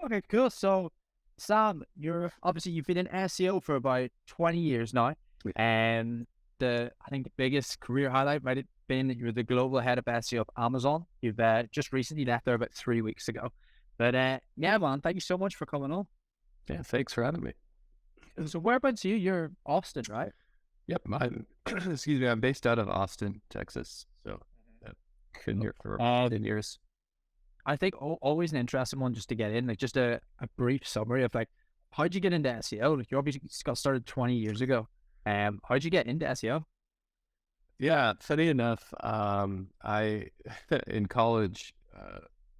Okay, cool. So, Sam, you've been in SEO for about 20 years now, and I think the biggest career highlight might have been that you're the global head of SEO of Amazon. You've just recently left there about 3 weeks ago. But yeah, man, thank you so much for coming on. Yeah, thanks for having me. So, whereabouts are you? You're Austin, right? Yep, I'm excuse me, I'm based out of Austin, Texas. So I've been Cool. here for 10 years. I think always an interesting one just to get in, like just a brief summary of like, how'd you get into SEO? Like you obviously got started 20 years ago. How'd you get into SEO? Yeah, funny enough, I in college,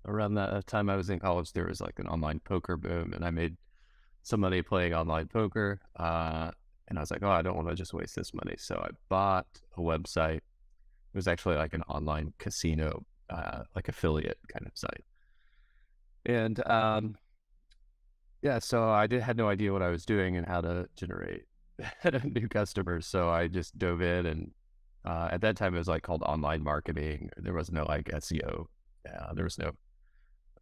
around that time I was in college, there was like an online poker boom, and I made some money playing online poker. And I was like, oh, I don't want to just waste this money. So I bought a website. It was actually like an online casino, like affiliate kind of site. And yeah, so had no idea what I was doing and how to generate new customers. So I just dove in, and at that time it was like called online marketing. There was no like SEO.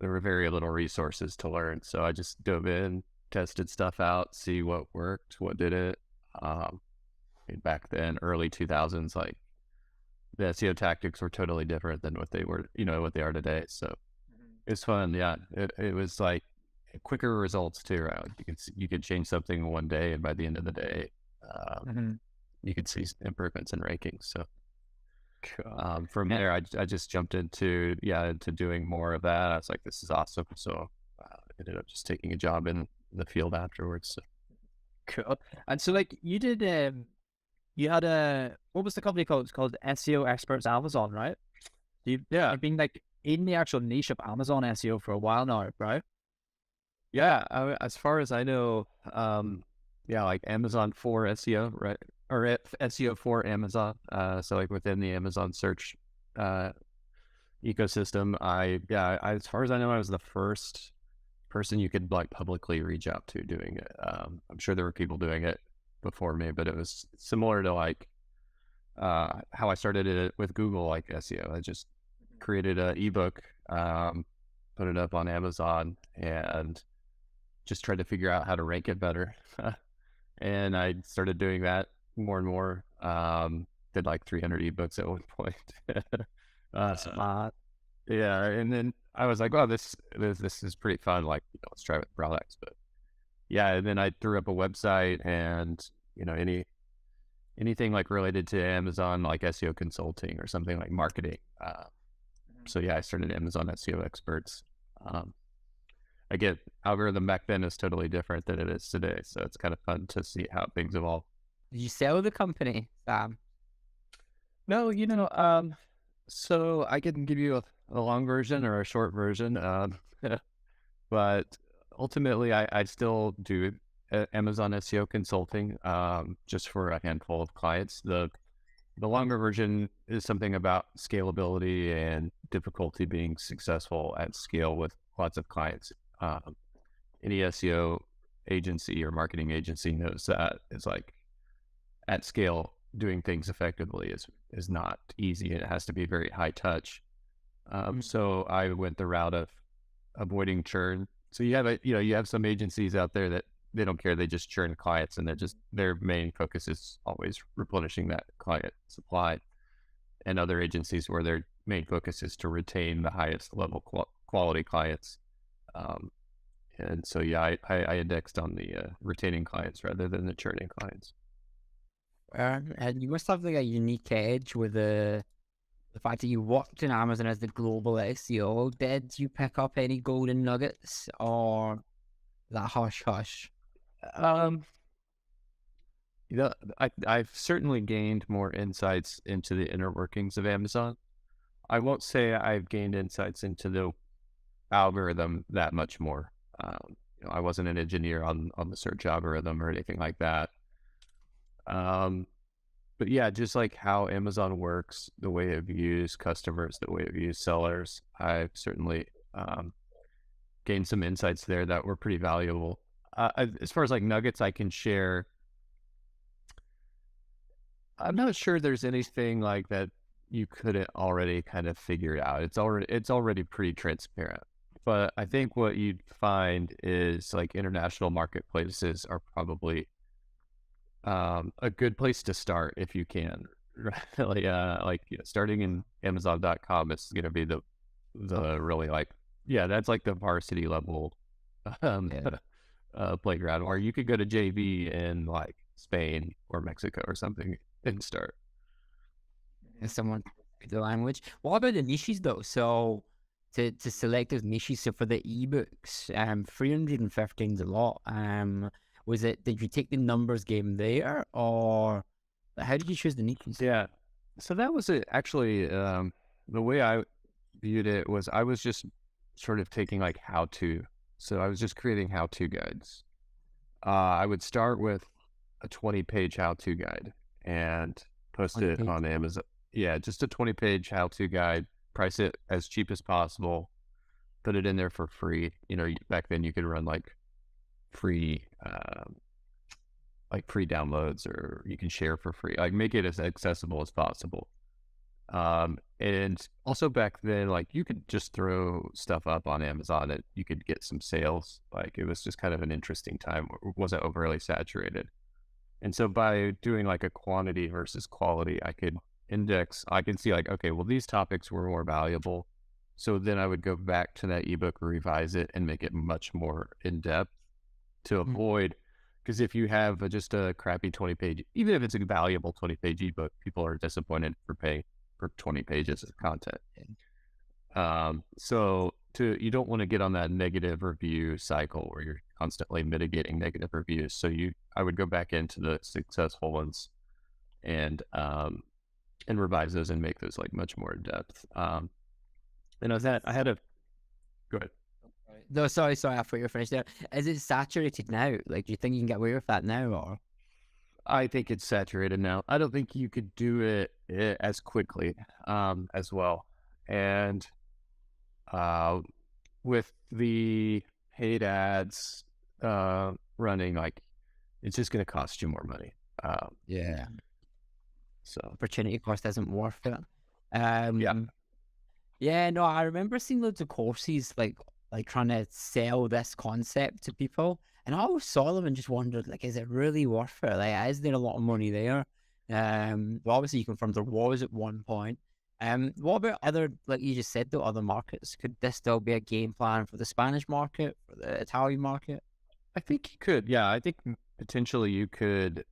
There were very little resources to learn. So I just dove in, tested stuff out, see what worked, what didn't. Um, and back then, early 2000s, like the SEO tactics were totally different than what they were, what they are today. So it's fun. Yeah. It was like quicker results too, right? You could change something in one day, and by the end of the day, um, Mm-hmm. you could see improvements in rankings. So Cool. from there, I just jumped into doing more of that. I was like, this is awesome. So ended up just taking a job in the field afterwards. So, Cool. And so like you had what was the company called? It's called SEO Experts Amazon, right? yeah, You've been like in the actual niche of Amazon SEO for a while now, right? yeah. As far as I know, yeah, like Amazon for SEO, right? Or SEO for Amazon. So like within the Amazon search uh, ecosystem, as far as I know, I was the first person you could like publicly reach out to doing it. I'm sure there were people doing it before me, but it was similar to like how I started it with Google, like SEO. I just created an ebook, put it up on Amazon, and just tried to figure out how to rank it better. And I started doing that more and more. Did like 300 ebooks at one point. uh, Smart. yeah, and then I was like, "Oh, this is pretty fun. Like, let's try with products." But yeah, and then I threw up a website, and anything like related to Amazon, like SEO consulting or something like marketing. So yeah, I started Amazon SEO Experts. Um, Again, algorithm back then is totally different than it is today. So it's kind of fun to see how things evolve. Did you sell the company, Sam? No, so I can give you a long version or a short version. But ultimately, I still do Amazon SEO consulting, just for a handful of clients. The longer version is something about scalability and difficulty being successful at scale with lots of clients. Any SEO agency or marketing agency knows that it's like at scale, doing things effectively is not easy. It has to be very high touch. So I went the route of avoiding churn. So you have some agencies out there that they don't care. They just churn clients, and their main focus is always replenishing that client supply. And other agencies where their main focus is to retain the highest level quality clients. Um, and so, yeah, I indexed on the retaining clients rather than the churning clients. And you must have like a unique edge with the fact that you worked in Amazon as the global SEO. Did you pick up any golden nuggets or that hush hush? Um, I've certainly gained more insights into the inner workings of Amazon. I won't say I've gained insights into the algorithm that much more. I wasn't an engineer on the search algorithm or anything like that. But yeah, just like how Amazon works, the way it views customers, the way it views sellers, I've certainly gained some insights there that were pretty valuable. As far as like nuggets I can share, I'm not sure there's anything like that you couldn't already kind of figure out. It's already pretty transparent. but I think what you'd find is like international marketplaces are probably a good place to start if you can. Really, starting in Amazon.com is going to be the really like, yeah, that's like the varsity level um, playground, or you could go to JV in like Spain or Mexico or something and start. And someone the language. What about the niches though? So to select those niches, so for the ebooks, 315 is a lot. Was it, did you take the numbers game there, or how did you choose the niches? Yeah, so that was it. Actually, the way I viewed it was I was just sort of taking like how to. So I was just creating how to guides. I would start with a 20-page how to guide and post it on Amazon. Yeah, just a 20-page how to guide, price it as cheap as possible, put it in there for free. You know, back then you could run free, free downloads, or you can share for free, like make it as accessible as possible. And also back then, like you could just throw stuff up on Amazon and you could get some sales. Like it was just kind of an interesting time. It wasn't overly saturated. And so by doing like a quantity versus quality, I could see like, okay, well, these topics were more valuable. So then I would go back to that ebook, revise it, and make it much more in depth to avoid, because if you have just a crappy 20-page, even if it's a valuable 20-page ebook, people are disappointed for paying for 20 pages of content. So you don't want to get on that negative review cycle where you're constantly mitigating negative reviews. So I would go back into the successful ones and revise those and make those like much more in depth. And I had a, go ahead. No, sorry, I thought you were finished there. Is it saturated now? Like, do you think you can get away with that now, or? I think it's saturated now. I don't think you could do it as quickly as well. And with the paid ads running, like it's just going to cost you more money. Yeah. So Opportunity cost isn't worth it. Yeah. Yeah, no, I remember seeing loads of courses like trying to sell this concept to people, and I always saw them and just wondered, like, is it really worth it? Like, is there a lot of money there? Well, obviously you confirmed there was at one point. What about other, like you just said, though, other markets? Could this still be a game plan for the Spanish market, for the Italian market? I think you could. Yeah, I think potentially you could,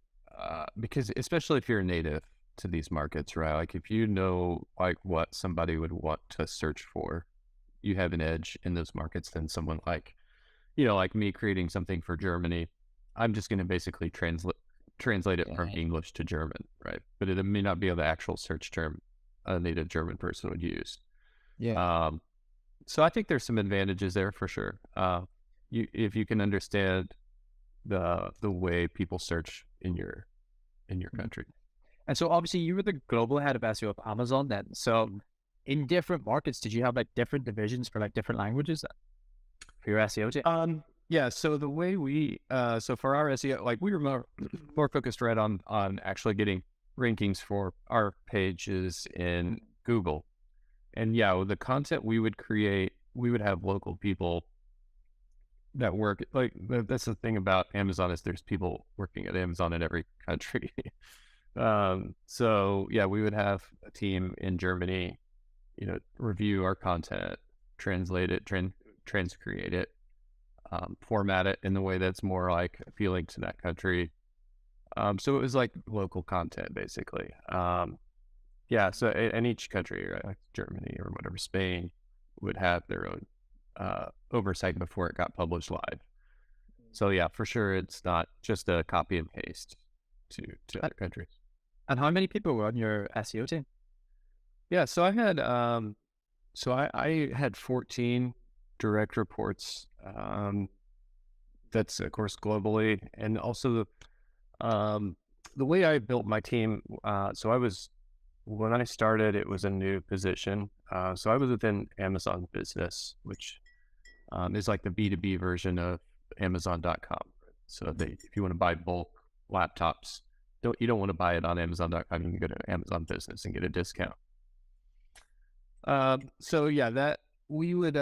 because especially if you're a native to these markets, right? Like if you know like what somebody would want to search for, you have an edge in those markets than someone like, like me creating something for Germany. I'm just going to basically translate it from English to German, right? But it may not be the actual search term a native German person would use. Yeah. So I think there's some advantages there for sure. If you can understand the way people search in your country. And so obviously you were the global head of SEO of Amazon then. So in different markets, did you have like different divisions for like different languages for your SEO team? Yeah. So the way so for our SEO, like we were more focused right on actually getting rankings for our pages in Google. And yeah, with the content we would create, we would have local people that work. Like that's the thing about Amazon is there's people working at Amazon in every country. So yeah, we would have a team in Germany, review our content, translate it, transcreate it, format it in the way that's more like appealing to that country. So it was like local content basically. Yeah. So in each country, right, like Germany or whatever, Spain would have their own oversight before it got published live. So yeah, for sure, it's not just a copy and paste to other countries. And how many people were on your SEO team? Yeah, so I had I had 14 direct reports. That's of course globally, and also the way I built my team. When I started, it was a new position. So I was within Amazon Business, which is like the B2B version of Amazon.com. So if you want to buy bulk laptops, you don't want to buy it on Amazon.com. You can go to Amazon Business and get a discount. So yeah, that we would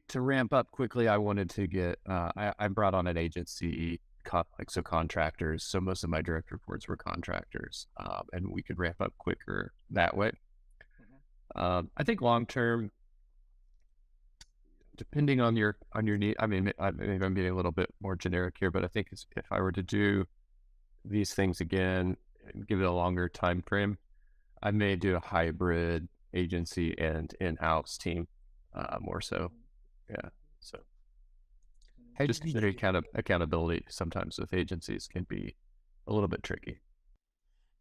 to ramp up quickly, I wanted to get, I brought on an agency, so contractors. So most of my direct reports were contractors, and we could ramp up quicker that way. I think long term, depending on your need, I mean, maybe I'm being a little bit more generic here, but I think if I were to do these things again and give it a longer time frame, I may do a hybrid agency and in-house team, more so. Yeah. So How just did you the accountability sometimes with agencies can be a little bit tricky.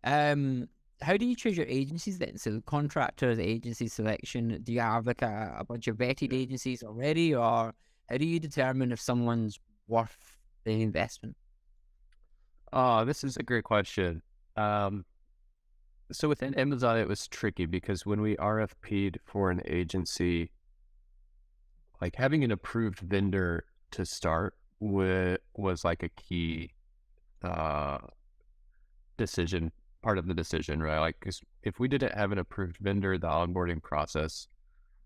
how do you choose your agencies then? So contractors, agency selection, do you have like a bunch of vetted agencies already, or how do you determine if someone's worth the investment? Oh, this is a great question. So within Amazon, it was tricky because when we RFP'd for an agency, like having an approved vendor to start was like a key uh, decision, part of the decision, right? Like, 'cause if we didn't have an approved vendor, the onboarding process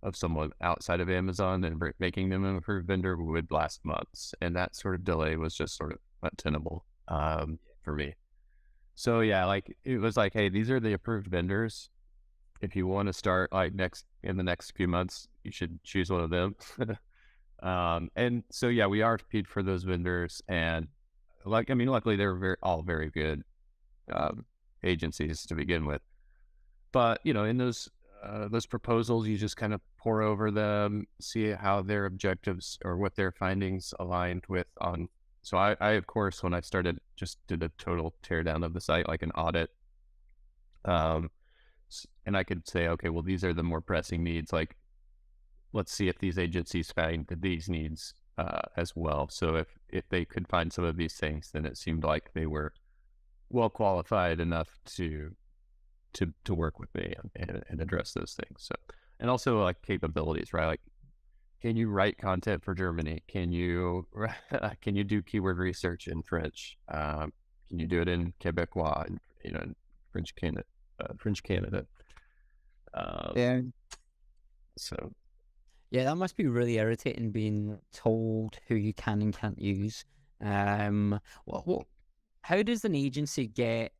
of someone outside of Amazon and making them an approved vendor would last months, and that sort of delay was just sort of untenable for me. So yeah, like it was like, hey, these are the approved vendors. If you want to start like in the next few months, you should choose one of them. And so yeah, we RFP'd for those vendors, and luckily they were all very good agencies to begin with. But in those proposals, you just kind of pour over them, see how their objectives or what their findings aligned with on. So I of course, when I started, just did a total teardown of the site, like an audit. And I could say, okay, well, these are the more pressing needs. Like, let's see if these agencies find these needs as well. So if they could find some of these things, then it seemed like they were well qualified enough to work with me and address those things. So, and also like capabilities, right? Like, can you write content for Germany? Can you do keyword research in French? Can you do it in Quebecois and in French Canada? French Canada. Yeah. So Yeah, that must be really irritating being told who you can and can't use. What how does an agency get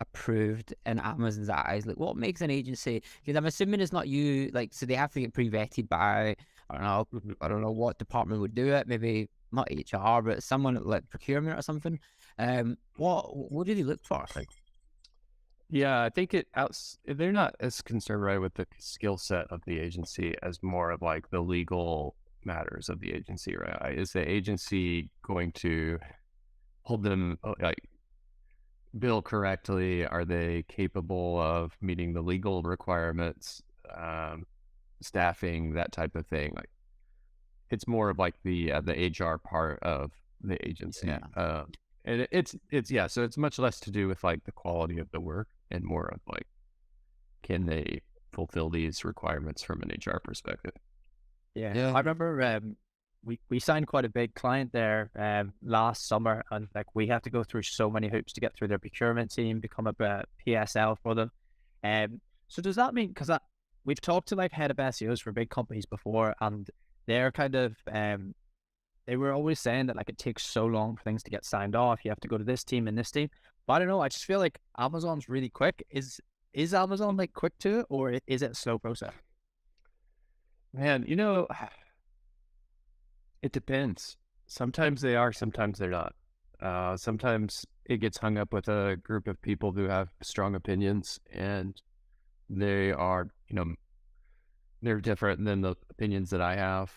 approved in Amazon's eyes? Like, what makes an agency? Because I'm assuming it's not you. Like, so they have to get pre-vetted by, I don't know what department would do it. Maybe not HR, but someone like procurement or something. What do they look for? Like, yeah, I think they're not as concerned, right, with the skill set of the agency as more of like the legal matters of the agency, right? Is the agency going to hold them like bill correctly? Are they capable of meeting the legal requirements, staffing, that type of thing? Like, it's more of like the HR part of the agency. yeah. And it's yeah, so it's much less to do with like the quality of the work and more of like, can they fulfill these requirements from an HR perspective? Yeah. I remember we signed quite a big client there last summer, and like we have to go through so many hoops to get through their procurement team, become a PSL for them. So does that mean, because we've talked to like head of SEOs for big companies before, and they're kind of they were always saying that like it takes so long for things to get signed off. You have to go to this team and this team. But I don't know. I just feel like Amazon's really quick. Is Amazon like quick to it, or is it a slow process? Man, it depends. Sometimes they are, sometimes they're not. Sometimes it gets hung up with a group of people who have strong opinions, and they are, they're different than the opinions that I have,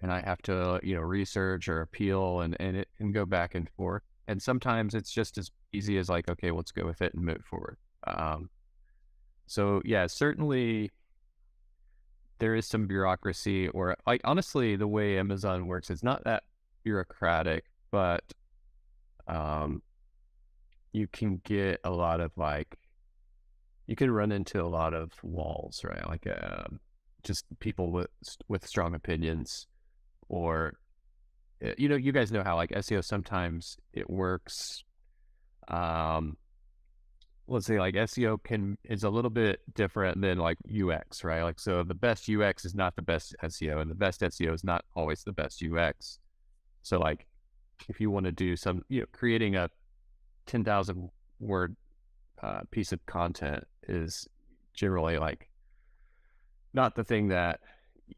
and I have to, research or appeal and go back and forth. And sometimes it's just as easy as like, okay, let's go with it and move forward. So yeah, certainly there is some bureaucracy, or like honestly, the way Amazon works, it's not that bureaucratic, but you can get a lot of like, you can run into a lot of walls, right? Like just people with strong opinions, or you guys know how like SEO sometimes it works let's say like SEO is a little bit different than like UX, right? Like, so the best UX is not the best SEO, and the best SEO is not always the best UX. So like, if you want to do some, creating a 10,000 word piece of content is generally like not the thing that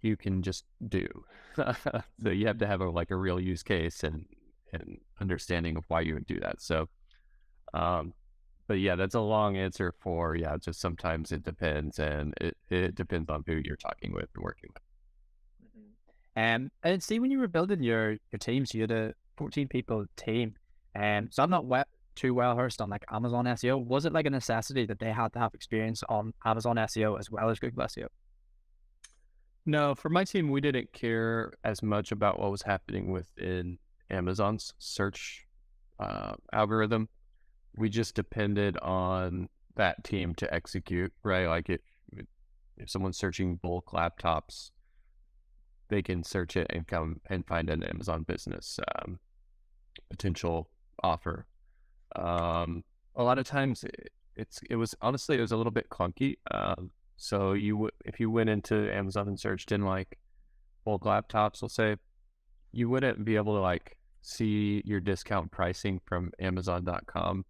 you can just do. So you have to have a real use case and understanding of why you would do that. So, but yeah, that's a long answer for, just sometimes it depends, and it depends on who you're talking with and working with. And see, when you were building your teams, you had a 14 people team, so I'm not too well versed on like Amazon SEO. Was it like a necessity that they had to have experience on Amazon SEO as well as Google SEO? No, for my team, we didn't care as much about what was happening within Amazon's search algorithm. We just depended on that team to execute, right? Like if someone's searching bulk laptops, they can search it and come and find an Amazon business potential offer. A lot of times it was honestly, it was a little bit clunky. So if you went into Amazon and searched in like bulk laptops, let's say, you wouldn't be able to like see your discount pricing from Amazon.com.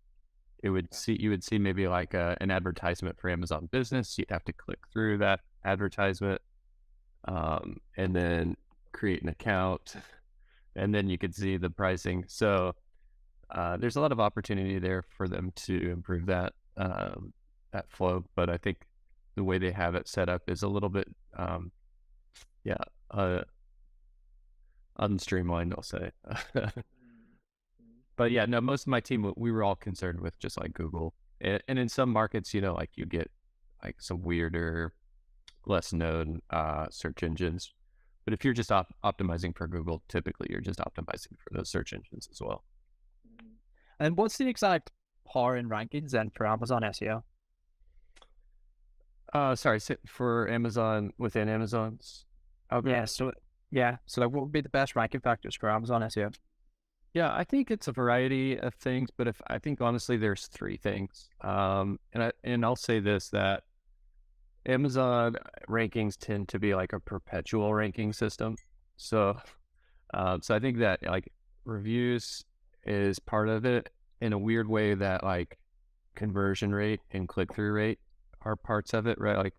You would see maybe like an advertisement for Amazon Business. You'd have to click through that advertisement, and then create an account, and then you could see the pricing. So there's a lot of opportunity there for them to improve that flow. But I think the way they have it set up is a little bit, unstreamlined, I'll say. But yeah, no, most of my team, we were all concerned with just like Google. And in some markets, like you get like some weirder, less known search engines. But if you're just optimizing for Google, typically you're just optimizing for those search engines as well. And what's the exact power in rankings then for Amazon SEO? Sorry, for Amazon, within Amazon's algorithm? So like what would be the best ranking factors for Amazon SEO? Yeah, I think it's a variety of things, but I think honestly there's three things. And I'll say this, that Amazon rankings tend to be like a perpetual ranking system. So I think that like reviews is part of it in a weird way, that like conversion rate and click-through rate are parts of it, right? Like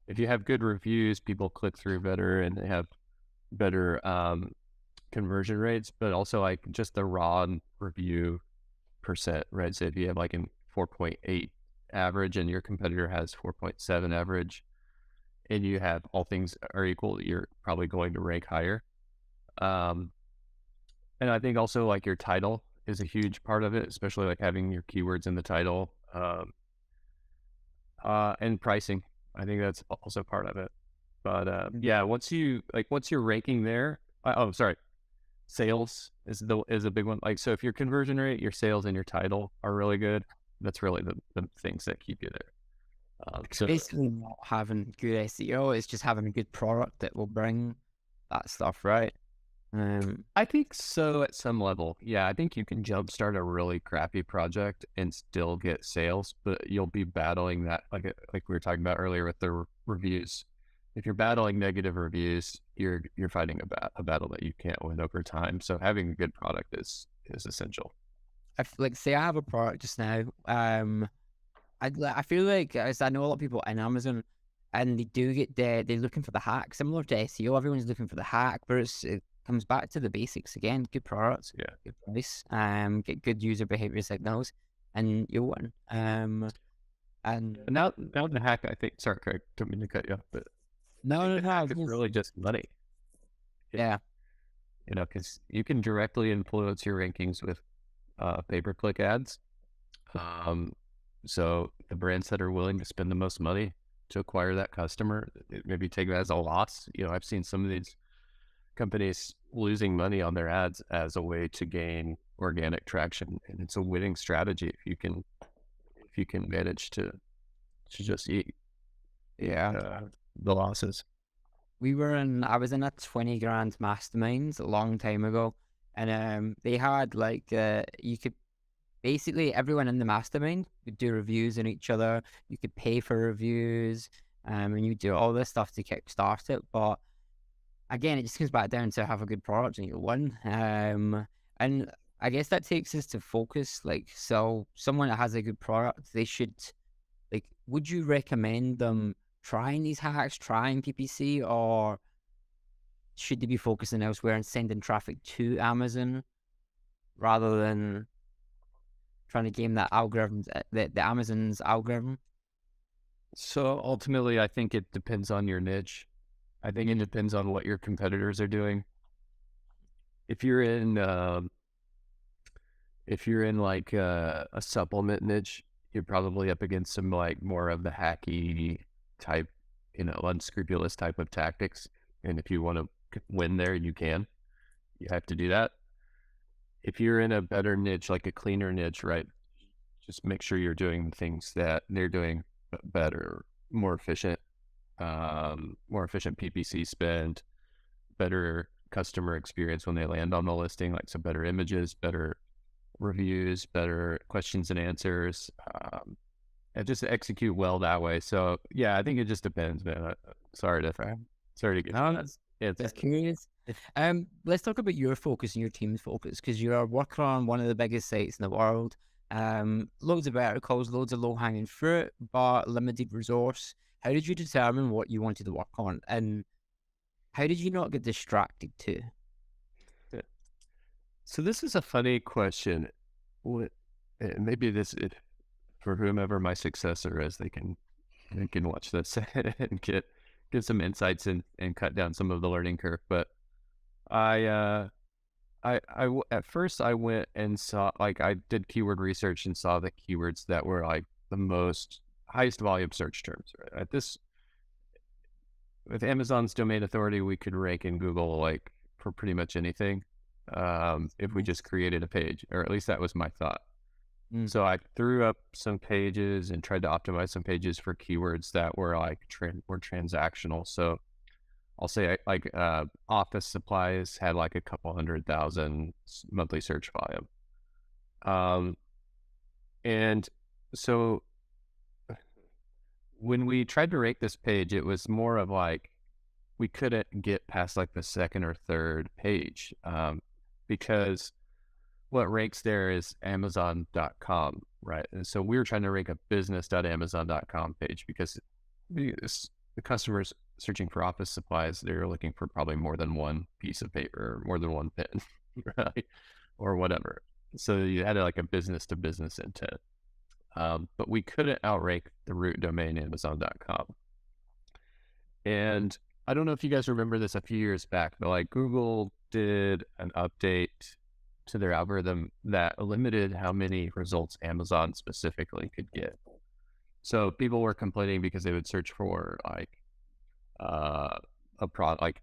if you have good reviews, people click through better and they have better conversion rates, but also like just the raw review percent, right? So if you have like a 4.8 average and your competitor has 4.7 average, and you have all things are equal, you're probably going to rank higher. And I think also like your title is a huge part of it, especially like having your keywords in the title, and pricing. I think that's also part of it. But yeah, once you're ranking there, sales is a big one. Like, so if your conversion rate, your sales, and your title are really good, that's really the things that keep you there. So basically not having good SEO, it's just having a good product that will bring that stuff, right? I think so at some level. Yeah, I think you can jumpstart a really crappy project and still get sales, but you'll be battling that, like we were talking about earlier with the reviews. If you're battling negative reviews, you're fighting a battle that you can't win over time. So having a good product is essential. Say I have a product just now. I feel like, as I know a lot of people in Amazon, and they do get they're looking for the hack, similar to SEO. Everyone's looking for the hack, but it comes back to the basics again. Good products, good price, get good user behavior signals, and you win. And now the hack, I think. Sorry, Craig, don't mean to cut you off, but no, it's really just money. Yeah, because you can directly influence your rankings with pay-per-click ads. So the brands that are willing to spend the most money to acquire that customer, maybe take that as a loss. I've seen some of these companies losing money on their ads as a way to gain organic traction, and it's a winning strategy if you can manage to just eat the losses. I was in a 20 grand mastermind a long time ago, and they had like you could basically everyone in the mastermind could do reviews on each other. You could pay for reviews, and you do all this stuff to kickstart it. But again, it just comes back down to have a good product and you'll win. And I guess that takes us to focus. Like, so someone that has a good product, they should, like, would you recommend them trying these hacks, trying PPC, or should they be focusing elsewhere and sending traffic to Amazon rather than trying to game that algorithm, the Amazon's algorithm? So ultimately, I think it depends on your niche. I think it depends on what your competitors are doing. If you're in like a supplement niche, you're probably up against some like more of the hacky type, unscrupulous type of tactics. And if you want to win there, you can. You have to do that. If you're in a better niche, like a cleaner niche, right? Just make sure you're doing things that they're doing better, more efficient PPC spend, better customer experience when they land on the listing, like some better images, better reviews, better questions and answers, and just execute well that way. So yeah, I think it just depends, man. Sorry to get. No, that's curious. Let's talk about your focus and your team's focus, because you are working on one of the biggest sites in the world. Loads of verticals, loads of low-hanging fruit, but limited resource. How did you determine what you wanted to work on, and how did you not get distracted too? So this is a funny question. Maybe for whomever my successor is, they can watch this and get some insights and cut down some of the learning curve. But at first I went and saw, like, I did keyword research and saw the keywords that were like the highest volume search terms. Right? With Amazon's domain authority, we could rank in Google like for pretty much anything, if we just created a page, or at least that was my thought. So I threw up some pages and tried to optimize some pages for keywords that were like were transactional. So I'll say like office supplies had like a couple 100,000 monthly search volume. And so when we tried to rank this page, it was more of like we couldn't get past like the second or third page, because what ranks there is Amazon.com, right? And so we were trying to rank a business.amazon.com page because the customers searching for office supplies, they're looking for probably more than one piece of paper, or more than one pen, right? Or whatever. So you had like a business to business intent. But we couldn't outrank the root domain Amazon.com. And I don't know if you guys remember this a few years back, but like Google did an update to their algorithm that limited how many results Amazon specifically could get. So people were complaining because they would search for like a product like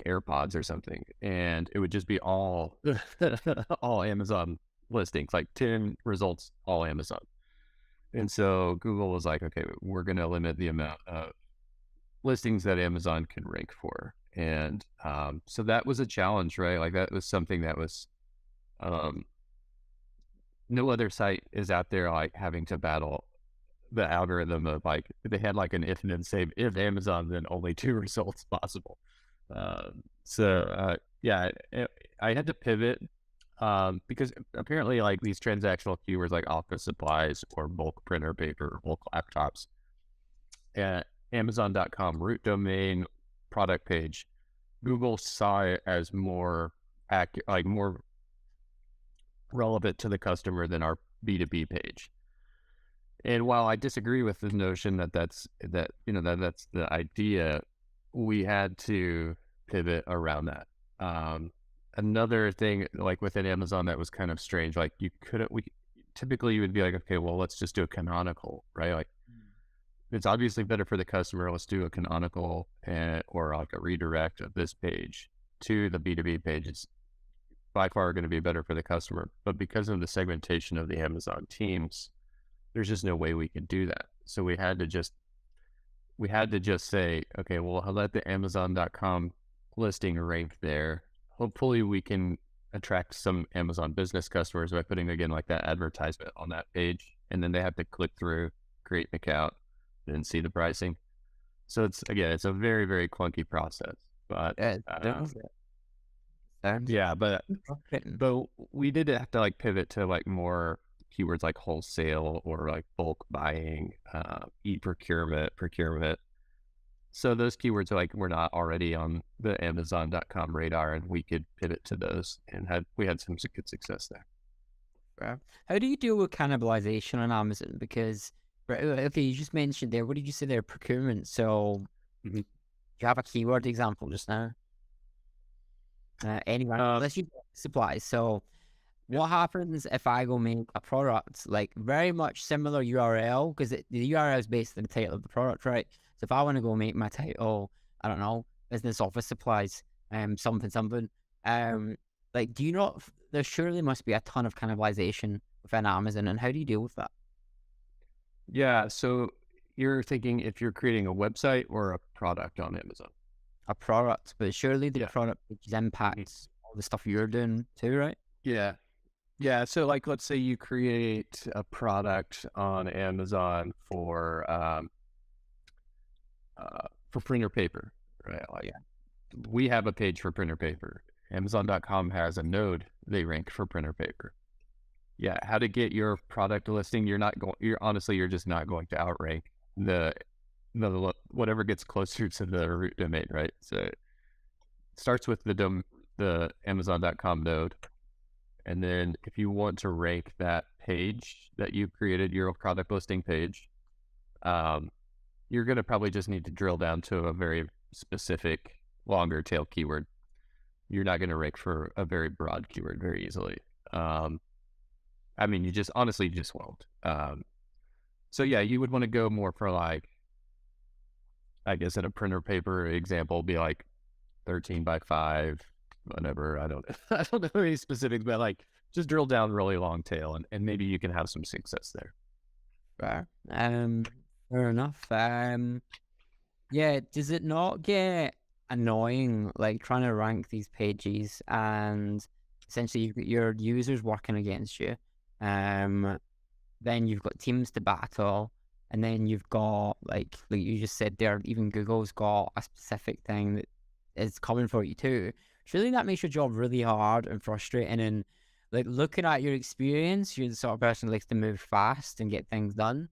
AirPods or something, and it would just be all all Amazon listings, like 10 results, all Amazon. And so Google was like, okay, we're going to limit the amount of listings that Amazon can rank for. And so that was a challenge, right? Like that was something that was, no other site is out there like having to battle the algorithm of like, they had like an if and then save, if Amazon, then only 2 results possible. Yeah, I had to pivot, because apparently like these transactional keywords like office supplies or bulk printer paper, bulk laptops, at Amazon.com root domain product page, Google saw it as more accurate, like more relevant to the customer than our B2B page. And while I disagree with the notion that's the idea, we had to pivot around that. Another thing, like within Amazon, that was kind of strange. Like typically you would be like, okay, well, let's just do a canonical, right? Like it's obviously better for the customer. Let's do a canonical or like a redirect of this page to the B2B page. It's by far going to be better for the customer. But because of the segmentation of the Amazon teams, there's just no way we could do that. So we had to just say, okay, well, I'll let the Amazon.com listing rank there. Hopefully we can attract some Amazon business customers by putting, again, like that advertisement on that page. And then they have to click through, create an account, then see the pricing. So it's a very, very clunky process. But yeah, but we did have to like pivot to like more keywords like wholesale or like bulk buying, procurement. So those keywords are like, we're not already on the Amazon.com radar, and we could pivot to those, and we had some good success there. How do you deal with cannibalization on Amazon? Because, okay, you just mentioned there, what did you say there? Procurement. So you have a keyword example just now. Anyone, unless you supplies. So what happens if I go make a product, like very much similar URL, because the URL is basically the title of the product, right? So if I want to go make my title, I don't know, business office supplies, something, like, do you not, there surely must be a ton of cannibalization within Amazon, and how do you deal with that? Yeah, so you're thinking if you're creating a website or a product on Amazon? A product, but surely the product impacts all the stuff you're doing too, right? Yeah. Yeah. So like, let's say you create a product on Amazon for printer paper, right? Like we have a page for printer paper. Amazon.com has a node they rank for printer paper. Yeah. How to get your product listing? You're just not going to outrank the whatever gets closer to the root domain, right? So it starts with the Amazon.com node. And then if you want to rank that page that you created, your product listing page, you're going to probably just need to drill down to a very specific longer tail keyword. You're not going to rank for a very broad keyword very easily. I mean, you just won't. So yeah, you would want to go more for like, I guess in a printer paper example, be like 13 by 5, whatever. I don't know any specifics, but like just drill down really long tail, and maybe you can have some success there. Fair enough. Yeah, does it not get annoying, like trying to rank these pages and essentially your users working against you? Then you've got teams to battle, and then you've got like you just said there, even Google's got a specific thing that is coming for you too. Surely that makes your job really hard and frustrating. And like looking at your experience, you're the sort of person who likes to move fast and get things done.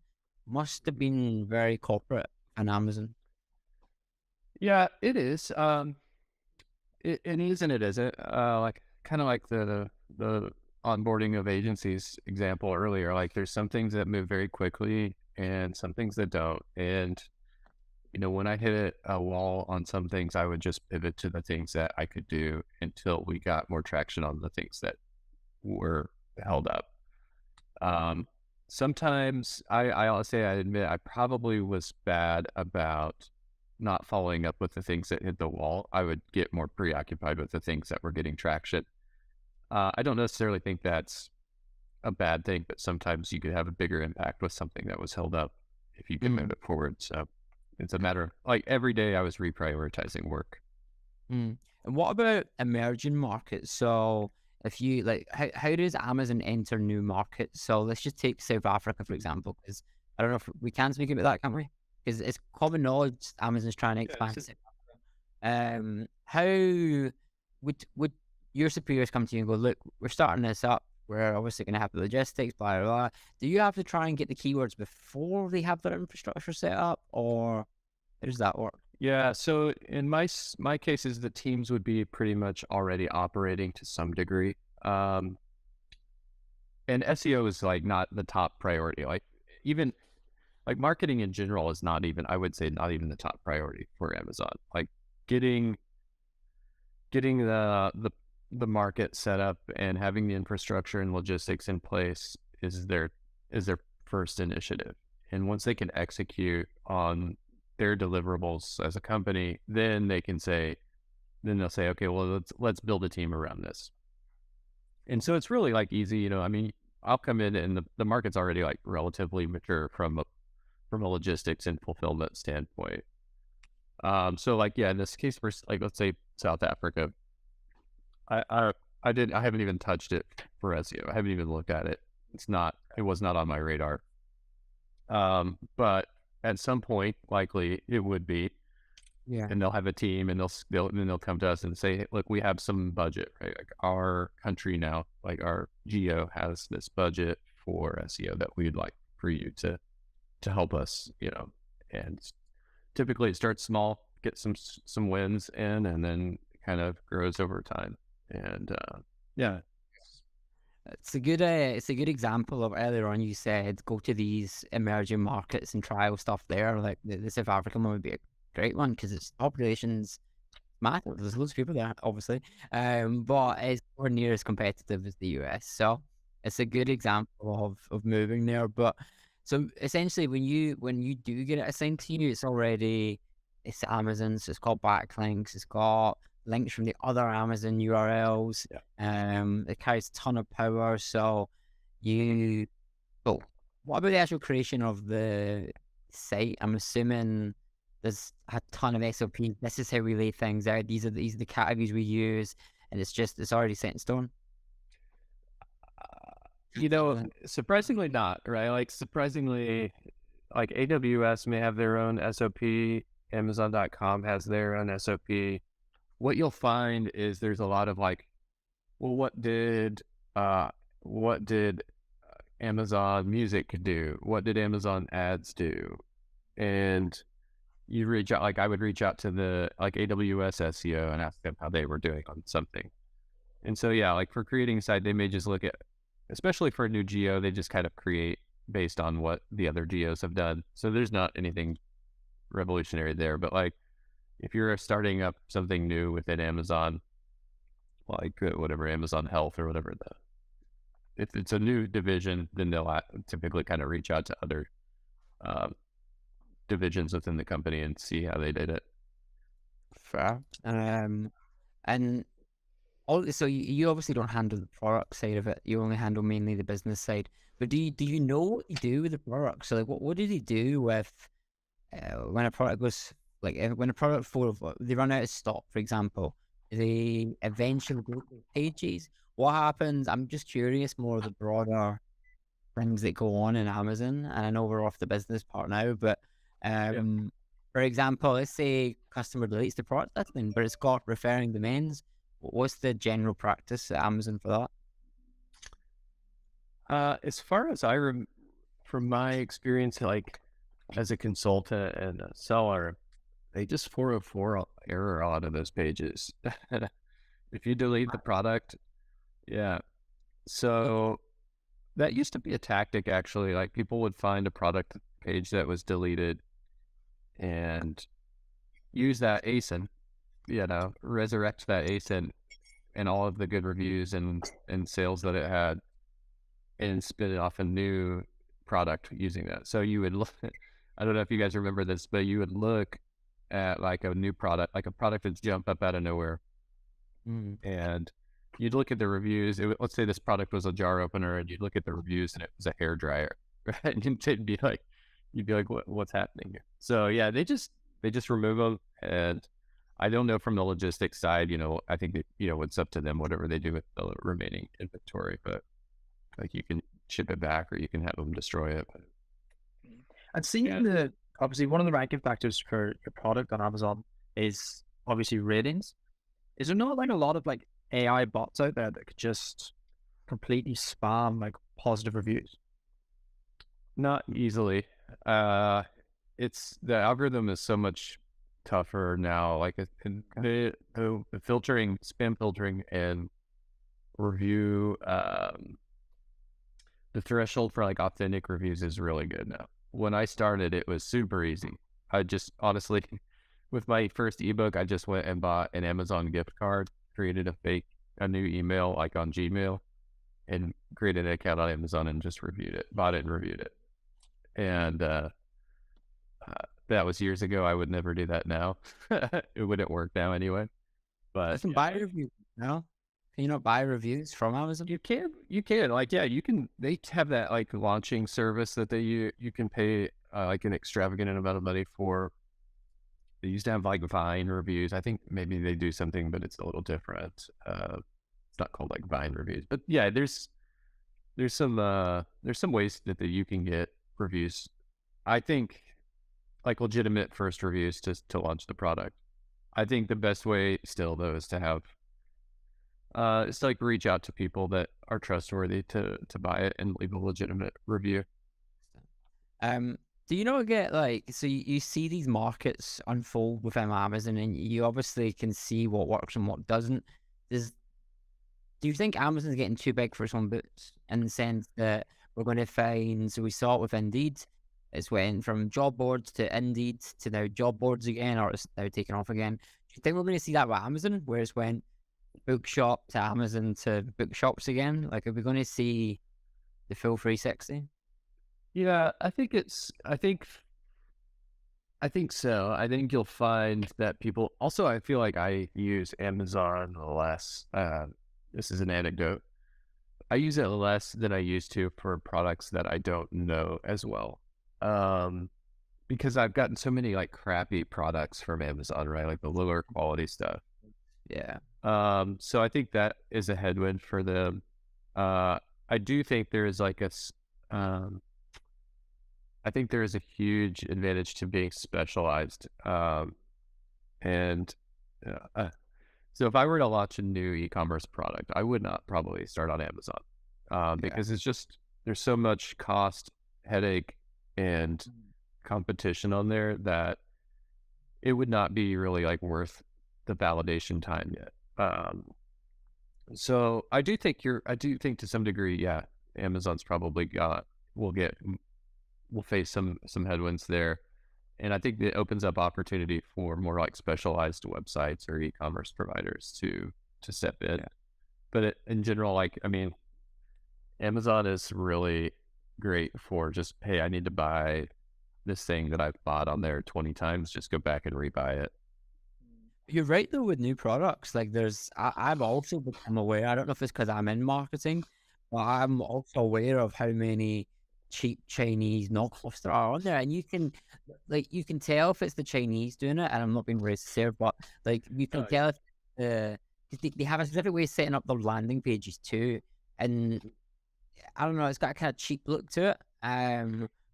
Must have been very corporate on Amazon. Yeah, it is. It is and it isn't. Like kind of like the onboarding of agencies example earlier. Like there's some things that move very quickly and some things that don't. And when I hit a wall on some things, I would just pivot to the things that I could do until we got more traction on the things that were held up. Sometimes I'll say, I admit I probably was bad about not following up with the things that hit the wall. I would get more preoccupied with the things that were getting traction. I don't necessarily think that's a bad thing, but sometimes you could have a bigger impact with something that was held up if you can move it forward. So it's a matter of like every day I was reprioritizing work. And what about emerging markets? So if you like, how does Amazon enter new markets? So let's just take South Africa, for example, because I don't know if we can speak about that, can't we? Because it's common knowledge Amazon's trying to expand to South Africa. How would your superiors come to you and go, look, we're starting this up. We're obviously going to have the logistics, blah, blah, blah. Do you have to try and get the keywords before they have their infrastructure set up, or how does that work? Yeah, so in my cases, the teams would be pretty much already operating to some degree. And SEO is like not the top priority. Like even like marketing in general is not even, I would say, not even the top priority for Amazon. Like getting the market set up and having the infrastructure and logistics in place is their first initiative. And once they can execute on their deliverables as a company, then they'll say, okay, well, let's build a team around this. And so it's really like easy, I mean, I'll come in and the market's already like relatively mature from a logistics and fulfillment standpoint. So like, yeah, in this case, for like, let's say South Africa, I haven't even touched it for SEO. I haven't even looked at it. It was not on my radar. But at some point, likely it would be, Yeah. and they'll have a team, and they'll come to us and say, hey, look, we have some budget, right? Like our country now, like our geo has this budget for SEO that we'd like for you to help us, and typically it starts small, get some wins in, and then kind of grows over time. And yeah, It's a good example of earlier on you said go to these emerging markets and trial stuff there. Like the South African one would be a great one because its population's massive. There's loads of people there, obviously, but it's nowhere near as competitive as the US. So it's a good example of moving there. But so essentially, when you do get it assigned to you, it's Amazon, so it's got backlinks, it's got links from the other Amazon URLs. It carries a ton of power. So but what about the actual creation of the site? I'm assuming there's a ton of SOPs. This is how we lay things out. These are the categories we use, and it's already set in stone. Surprisingly not, right? Like surprisingly, like AWS may have their own SOP, Amazon.com has their own SOP. What you'll find is there's a lot of like, well, what did Amazon Music do? What did Amazon Ads do? And you reach out, like I would reach out to the like AWS SEO and ask them how they were doing on something. And so, yeah, like for creating a site, they may just look at, especially for a new geo, they just kind of create based on what the other geos have done. So there's not anything revolutionary there, but like if you're starting up something new within Amazon, like whatever Amazon Health or whatever, if it's a new division, then they'll typically kind of reach out to other divisions within the company and see how they did it. Fair. And so you obviously don't handle the product side of it. You only handle mainly the business side. But do you know what you do with the product? So like, what do they do with when a product goes when a product they run out of stock, for example? They eventually go to pages. What happens? I'm just curious more of the broader things that go on in Amazon. And I know we're off the business part now, but for example, let's say customer deletes the product listing, but it's got referring domains. What's the general practice at Amazon for that? As far as from my experience, like as a consultant and a seller, they just 404 error a lot of those pages. If you delete the product, yeah. So that used to be a tactic, actually. Like people would find a product page that was deleted and use that ASIN, resurrect that ASIN and all of the good reviews and sales that it had and spin it off a new product using that. So you would look, I don't know if you guys remember this, but you would look at like a new product, like a product that's jumped up out of nowhere. And you'd look at the reviews. Let's say this product was a jar opener and you'd look at the reviews and it was a hair dryer, right? And you'd be like, what's happening here? So yeah, they just remove them. And I don't know from the logistics side, I think that, it's up to them, whatever they do with the remaining inventory, but like you can ship it back or you can have them destroy it. And seeing obviously one of the ranking factors for your product on Amazon is obviously ratings. Is there not like a lot of like AI bots out there that could just completely spam like positive reviews? Not easily. It's the algorithm is so much tougher now. Like the filtering, spam filtering, and review. The threshold for like authentic reviews is really good now. When I started, it was super easy. I just honestly, with my first ebook, I just went and bought an Amazon gift card, created a new email like on Gmail, and created an account on Amazon and just bought it and reviewed it. And that was years ago. I would never do that now. It wouldn't work now anyway. But you can buy reviews now. Can you not buy reviews from Amazon? You can. Like, yeah, you can. They have that like launching service that you can pay like an extravagant amount of money for. They used to have like Vine reviews. I think maybe they do something, but it's a little different. not called like Vine reviews, but yeah, there's some ways that you can get reviews. I think like legitimate first reviews to launch the product. I think the best way still though is to have it's to like reach out to people that are trustworthy to buy it and leave a legitimate review. Do you not get like, so you see these markets unfold within Amazon and you obviously can see what works and what doesn't. Do you think Amazon's getting too big for its own boots in the sense that we're going to find, so we saw it with Indeed, it's went from job boards to Indeed to now job boards again, or it's now taken off again. Do you think we're going to see that with Amazon, where it's went bookshop to Amazon to bookshops again? Like, are we going to see the full 360? Yeah, I think so. I think you'll find that people also, I feel like I use Amazon less. This is an anecdote. I use it less than I used to for products that I don't know as well. Because I've gotten so many like crappy products from Amazon, right? Like the lower quality stuff. Yeah. So I think that is a headwind for them. I do think there is like I think there is a huge advantage to being specialized. And so if I were to launch a new e-commerce product, I would not probably start on Amazon because it's just, there's so much cost, headache, and competition on there that it would not be really like worth the validation time yet. So I do think to some degree, yeah, Amazon's probably will face some headwinds there. And I think it opens up opportunity for more like specialized websites or e-commerce providers to step in. Yeah. But in general, like, I mean, Amazon is really great for just, hey, I need to buy this thing that I've bought on there 20 times, just go back and rebuy it. You're right though with new products. Like I've also become aware, I don't know if it's because I'm in marketing, but I'm also aware of how many cheap Chinese knockoffs there are on there, and you can tell if it's the Chinese doing it, and I'm not being racist here, but like you can tell if they have a specific way of setting up their landing pages too, and I don't know, it's got a kind of cheap look to it.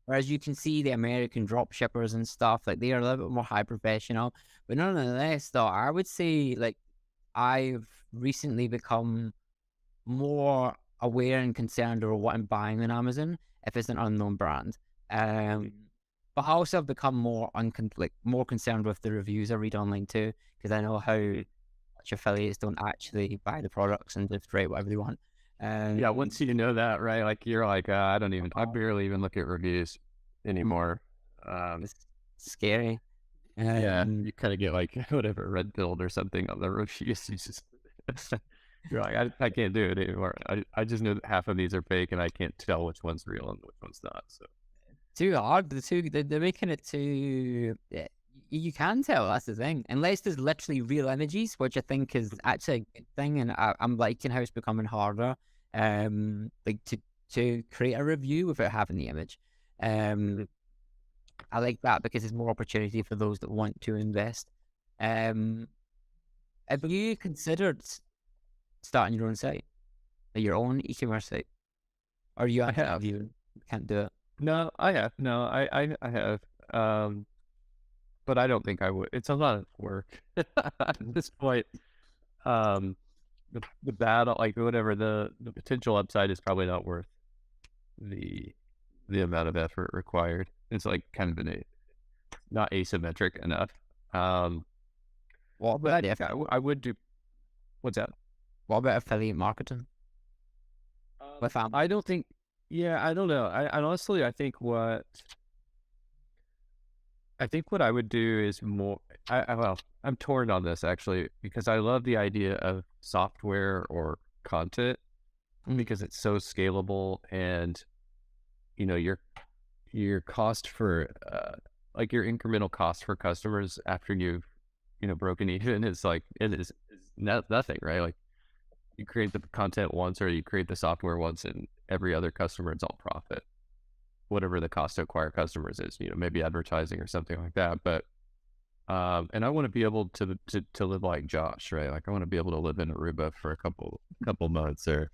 Whereas you can see the American drop shippers and stuff, like they are a little bit more high professional, but nonetheless though, I would say like I've recently become more aware and concerned over what I'm buying on Amazon if it's an unknown brand. But I also have become more concerned with the reviews I read online too, because I know how much affiliates don't actually buy the products and just write whatever they want. Yeah, once you know that, right? Like you're like, I barely even look at reviews anymore. It's scary. Yeah, you kind of get like whatever red pilled or something on the reviews. You just you're like, I can't do it anymore. I just know that half of these are fake, and I can't tell which one's real and which one's not. So too hard. They're making it too. You can tell, that's the thing. Unless there's literally real images, which I think is actually a good thing, and I'm liking how it's becoming harder. Like to create a review without having the image. I like that because there's more opportunity for those that want to invest. Have you considered starting your own site, like your own e-commerce site, or you can't do it? No, I have. No, I have. But I don't think I would. It's a lot of work at this point. The battle, like whatever, the potential upside is probably not worth the amount of effort required. It's like kind of not asymmetric enough. What about I would do. What's that? What about affiliate marketing? I don't think. Yeah, I don't know. I honestly, I think what I would do is more. Well, I'm torn on this actually because I love the idea of software or content because it's so scalable, and you know your cost for like your incremental cost for customers after you've broken even is like nothing, right? Like you create the content once or you create the software once, and every other customer, it's all profit. Whatever the cost to acquire customers is, maybe advertising or something like that. But And I want to be able to live like Josh, right? Like I want to be able to live in Aruba for a couple months, or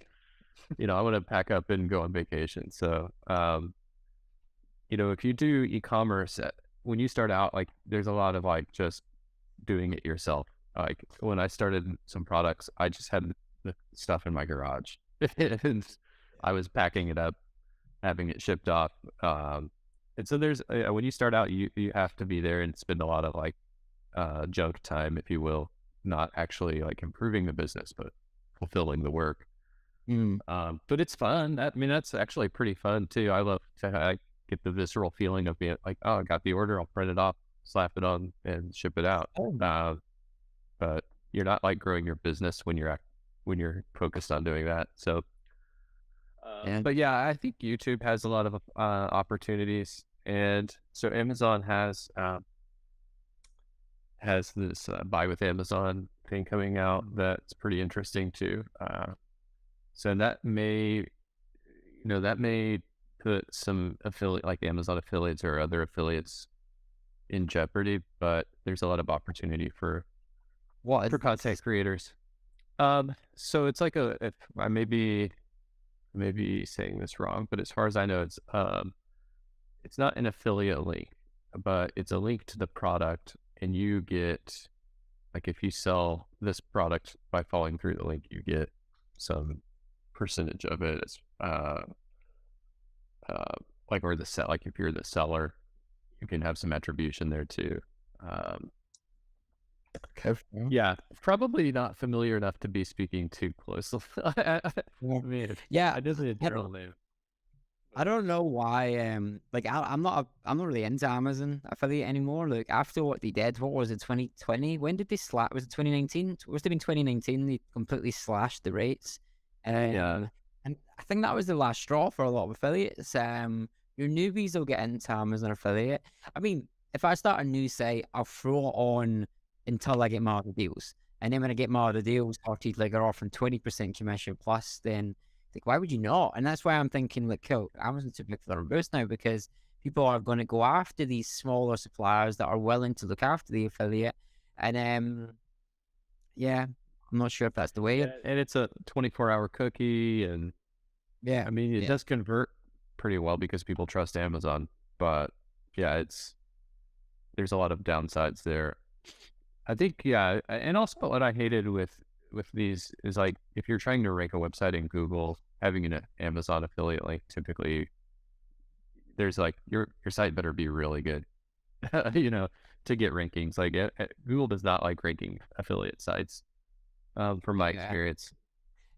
I want to pack up and go on vacation. So, if you do e-commerce, when you start out, like there's a lot of like just doing it yourself. Like when I started some products, I just had the stuff in my garage and I was packing it up, having it shipped off. And so there's when you start out, you have to be there and spend a lot of like junk time, if you will, not actually like improving the business, but fulfilling the work. But it's fun. That's actually pretty fun too. I get the visceral feeling of being like, oh, I got the order, I'll print it off, slap it on, and ship it out. But you're not like growing your business when you're focused on doing that. So, but yeah, I think YouTube has a lot of opportunities, and so Amazon has this buy with Amazon thing coming out that's pretty interesting too. So that may put some affiliate like Amazon affiliates or other affiliates in jeopardy, but there's a lot of opportunity for content creators. So it's like if I may be saying this wrong, but as far as I know, it's not an affiliate link, but it's a link to the product, and you get, like, if you sell this product by following through the link, you get some percentage of it. It's or like if you're the seller, you can have some attribution there too. Yeah, probably not familiar enough to be speaking too closely. I just need a general name. I don't know why. I'm not really into Amazon affiliate anymore. Like after what they did, what was it, 2020? When did they slash? Was it 2019? It must have been 2019. They completely slashed the rates. Yeah. And I think that was the last straw for a lot of affiliates. Your newbies will get into Amazon affiliate. I mean, if I start a new site, I'll throw it on until I get more of the deals. And then when I get more of the deals, like they're offering 20% commission plus, then like, why would you not? And that's why I'm thinking, like, cool, Amazon's too big for their boost now, because people are going to go after these smaller suppliers that are willing to look after the affiliate. And yeah, I'm not sure if that's the way. Yeah, and it's a 24-hour cookie, and yeah, it does convert pretty well because people trust Amazon. But yeah, there's a lot of downsides there. I think, yeah, and also what I hated with these is, like, if you're trying to rank a website in Google, having an Amazon affiliate link, typically there's like your site better be really good, to get rankings. Like Google does not like ranking affiliate sites, from my experience.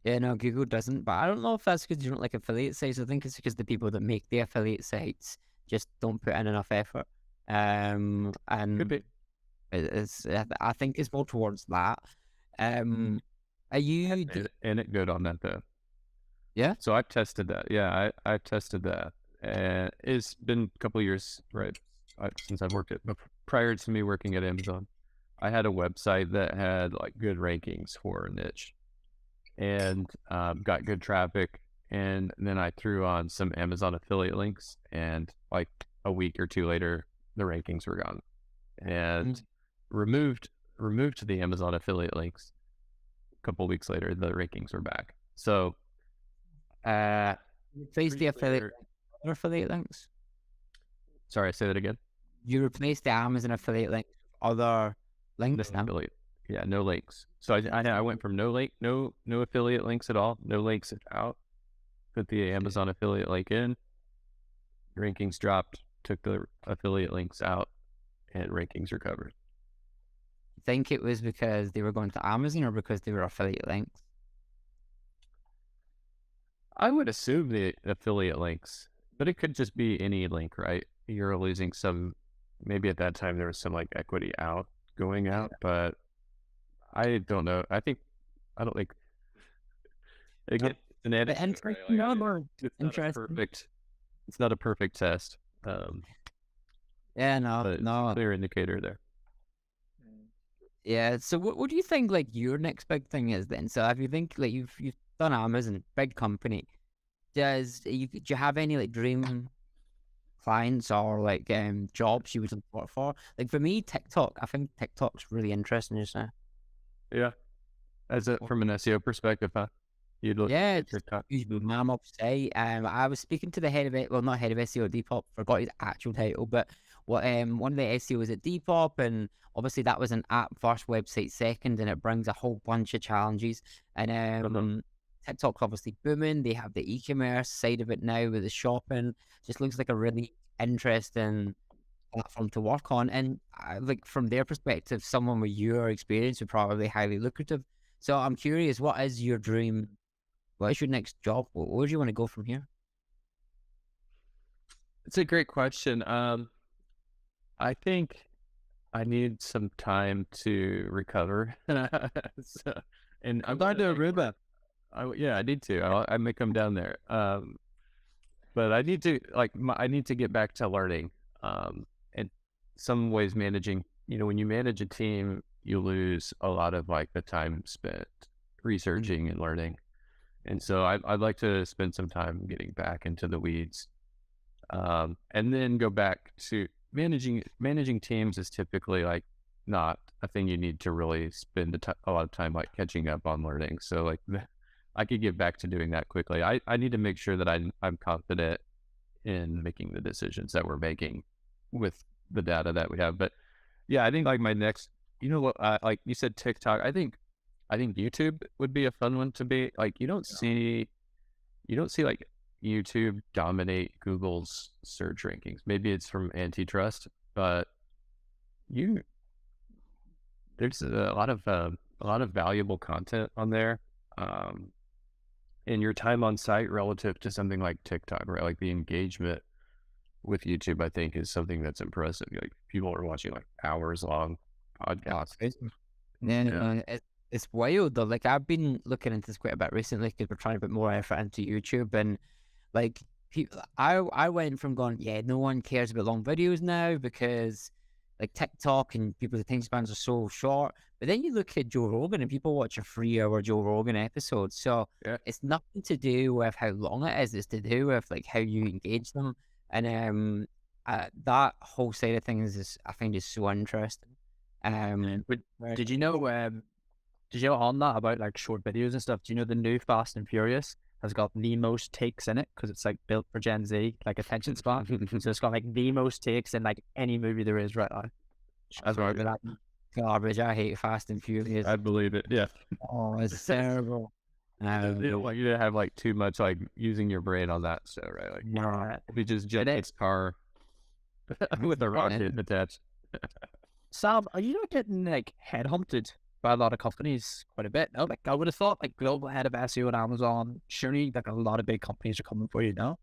Yeah, no, Google doesn't, but I don't know if that's because you don't like affiliate sites. I think it's because the people that make the affiliate sites just don't put in enough effort. And Could be. I think it's more towards that. Are you and it good on that though? Yeah. So I've tested that. Yeah, I've tested that, and it's been a couple of years, right? Since I've worked but prior to me working at Amazon, I had a website that had like good rankings for a niche, and got good traffic. And then I threw on some Amazon affiliate links, and like a week or two later, the rankings were gone, and removed the Amazon affiliate links. A couple of weeks later, the rankings were back. So, replace the affiliate links. Sorry, say that again. You replace the Amazon affiliate link with other links now. Yeah, no links. So I went from no affiliate links at all, no links out. Put the Amazon affiliate link in. Rankings dropped. Took the affiliate links out, and rankings recovered. You think it was because they were going to Amazon or because they were affiliate links? I would assume the affiliate links, but it could just be any link, right? You're losing some. Maybe at that time there was some like equity going out, but I don't know. I don't think. Again, an edit. Interesting. It's not a perfect test. Yeah, no. Clear indicator there. Yeah. So what do you think like your next big thing is then? So if you think like you've done Amazon, big company, do you have any like dream clients or like jobs you would work for? Like for me, TikTok, I think TikTok's really interesting just now. Yeah. As a from an SEO perspective, huh? You'd look Yeah, at just TikTok. use my mum say. I was speaking to the head of it, well, not head of SEO at Depop, forgot his actual title, but what one of the SEOs at Depop, and obviously that was an app first, website second, and it brings a whole bunch of challenges. And TikTok's obviously booming. They have the e-commerce side of it now with the shopping. Just looks like a really interesting platform to work on. And like from their perspective, someone with your experience would probably highly lucrative. So I'm curious, what is your dream? What is your next job? Where do you want to go from here? It's a great question. I think I need some time to recover. So, and I'm down to Aruba. yeah, I need to. I may come down there. But I need to I need to get back to learning. And some ways managing. You know, when you manage a team, you lose a lot of like the time spent researching and learning. And so I'd like to spend some time getting back into the weeds, and then go back to managing teams is typically like not a thing you need to really spend a lot of time like catching up on learning. So like I could get back to doing that quickly. I need to make sure that I'm confident in making the decisions that we're making with the data that we have. But yeah, I think like my next, you know what, like you said, TikTok. I think YouTube would be a fun one to be like. You don't see like YouTube dominate Google's search rankings. Maybe it's from antitrust, but you there's a lot of valuable content on there. And your time on site relative to something like TikTok, right? Like the engagement with YouTube, I think, is something that's impressive. Like people are watching like hours long podcasts. Yeah, Yeah. it's wild though. Like I've been looking into this quite a bit recently because we're trying to put more effort into YouTube, and like people, I went from going, yeah, no one cares about long videos now because like TikTok and people's attention spans are so short. But then you look at Joe Rogan and people watch a 3 hour Joe Rogan episode. So Yeah. it's nothing to do with how long it is. It's to do with like how you engage them. And that whole side of things is, I think, is so interesting. But Right. did you know on that about like short videos and stuff? Do you know the new Fast and Furious has got the most takes in it because it's like built for Gen Z, like attention span. So it's got like the most takes in like any movie there is right now. That's right, but that garbage. I hate Fast and Furious. I believe it. Yeah. Oh, it's terrible. They don't want you to have like too much like using your brain on that. So right, like No. we just jump its car with a rocket attached. Sam, are you not getting like headhunted by a lot of companies quite a bit? No, like I would have thought like global head of SEO at Amazon. Surely like a lot of big companies are coming for you now.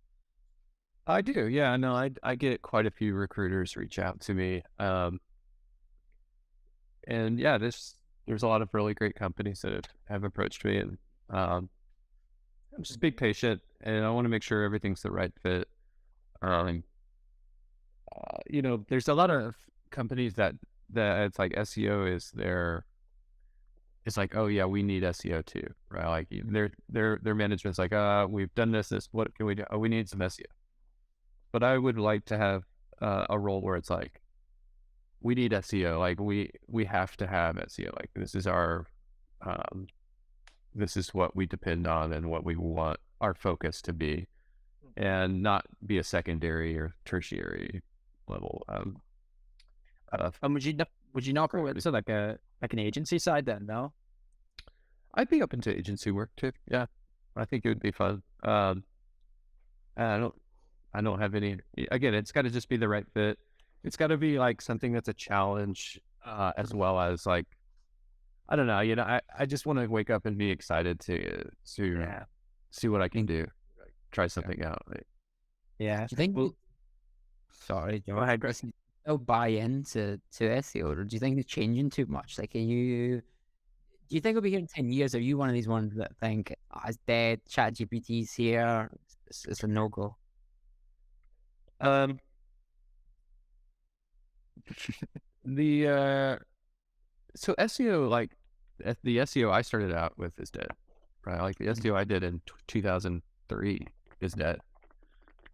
I do, yeah. No, I get quite a few recruiters reach out to me, and yeah, there's a lot of really great companies that have approached me, and I'm just being patient, and I want to make sure everything's the right fit. Um, you know, there's a lot of companies that it's like SEO is their. It's like, oh yeah, we need SEO too, right? Like their management's like, we've done this. What can we do? Oh, we need some SEO. But I would like to have a role where it's like, we need SEO. Like we have to have SEO. Like this is this is what we depend on and what we want our focus to be, and not be a secondary or tertiary level. And would you not go into like an agency side then? No. I'd be open to agency work too. Yeah, I think it would be fun. I don't have any. Again, it's got to just be the right fit. It's got to be like something that's a challenge, as well as like, I don't know. You know, I just want to wake up and be excited to see what I can do, like, try something out. Like, Yeah. Do you think? Sorry, Go ahead, Chris. They'll buy into SEO, or do you think it's changing too much? Like, do you think it'll be here in 10 years? Are you one of these ones that think, oh, it's dead, ChatGPT's here, it's a no-go? the so SEO, like the SEO I started out with is dead, right? Like the SEO I did in 2003 is dead.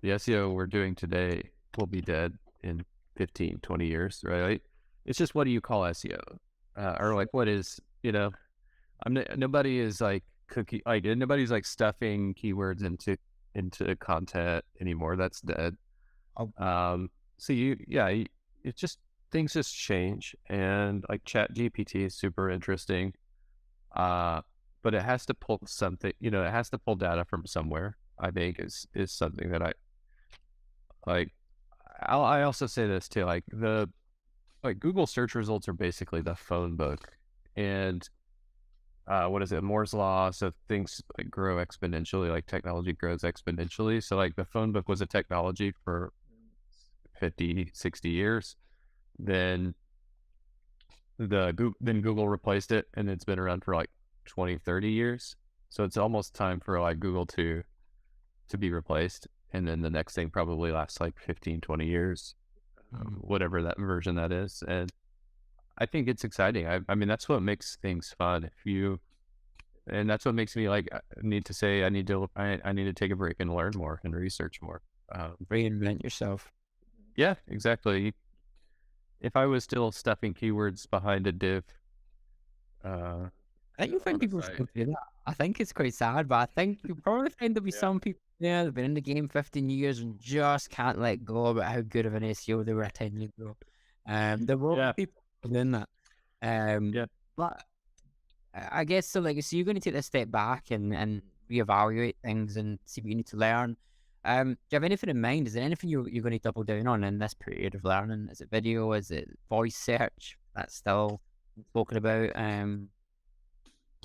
The SEO we're doing today will be dead in 15, 20 years, right? It's just, what do you call SEO? Or like, what is, nobody is like nobody's like stuffing keywords into content anymore. That's dead. Oh. So it's just, things just change, and like Chat GPT is super interesting. But it has to pull something, it has to pull data from somewhere, I think is something that I like. I also say this too, like Google search results are basically the phone book, and what is it, Moore's law? So things like grow exponentially, like technology grows exponentially. So like the phone book was a technology for 50, 60 years. Then Google replaced it, and it's been around for like 20, 30 years. So it's almost time for like Google to be replaced. And then the next thing probably lasts like 15, 20 years, whatever that version that is. And I think it's exciting. I mean, that's what makes things fun. And that's what makes me like, I need to take a break and learn more and research more. Reinvent yourself. Yeah, exactly. If I was still stuffing keywords behind a div, I think you'll find on the people site. still do that. I think it's quite sad, but I think you'll probably find there'll be some people there that've been in the game 15 years and just can't let go about how good of an SEO they were 10 years ago. There will be people doing that. But I guess so. Like, so you're going to take this step back and reevaluate things and see what you need to learn. Do you have anything in mind? Is there anything you're going to double down on in this period of learning? Is it video? Is it voice search? That's still spoken about.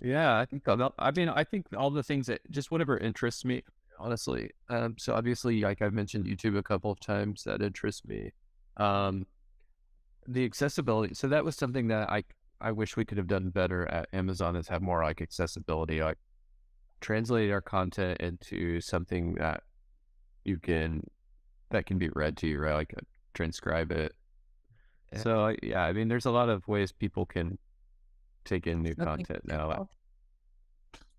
Yeah, I think all the things that just whatever interests me, honestly. So obviously, like I've mentioned YouTube a couple of times, that interests me. The accessibility. So that was something that I wish we could have done better at Amazon, is have more like accessibility, like translate our content into something that can be read to you, right? Like transcribe it. Yeah. So I mean, there's a lot of ways people can take in new content now.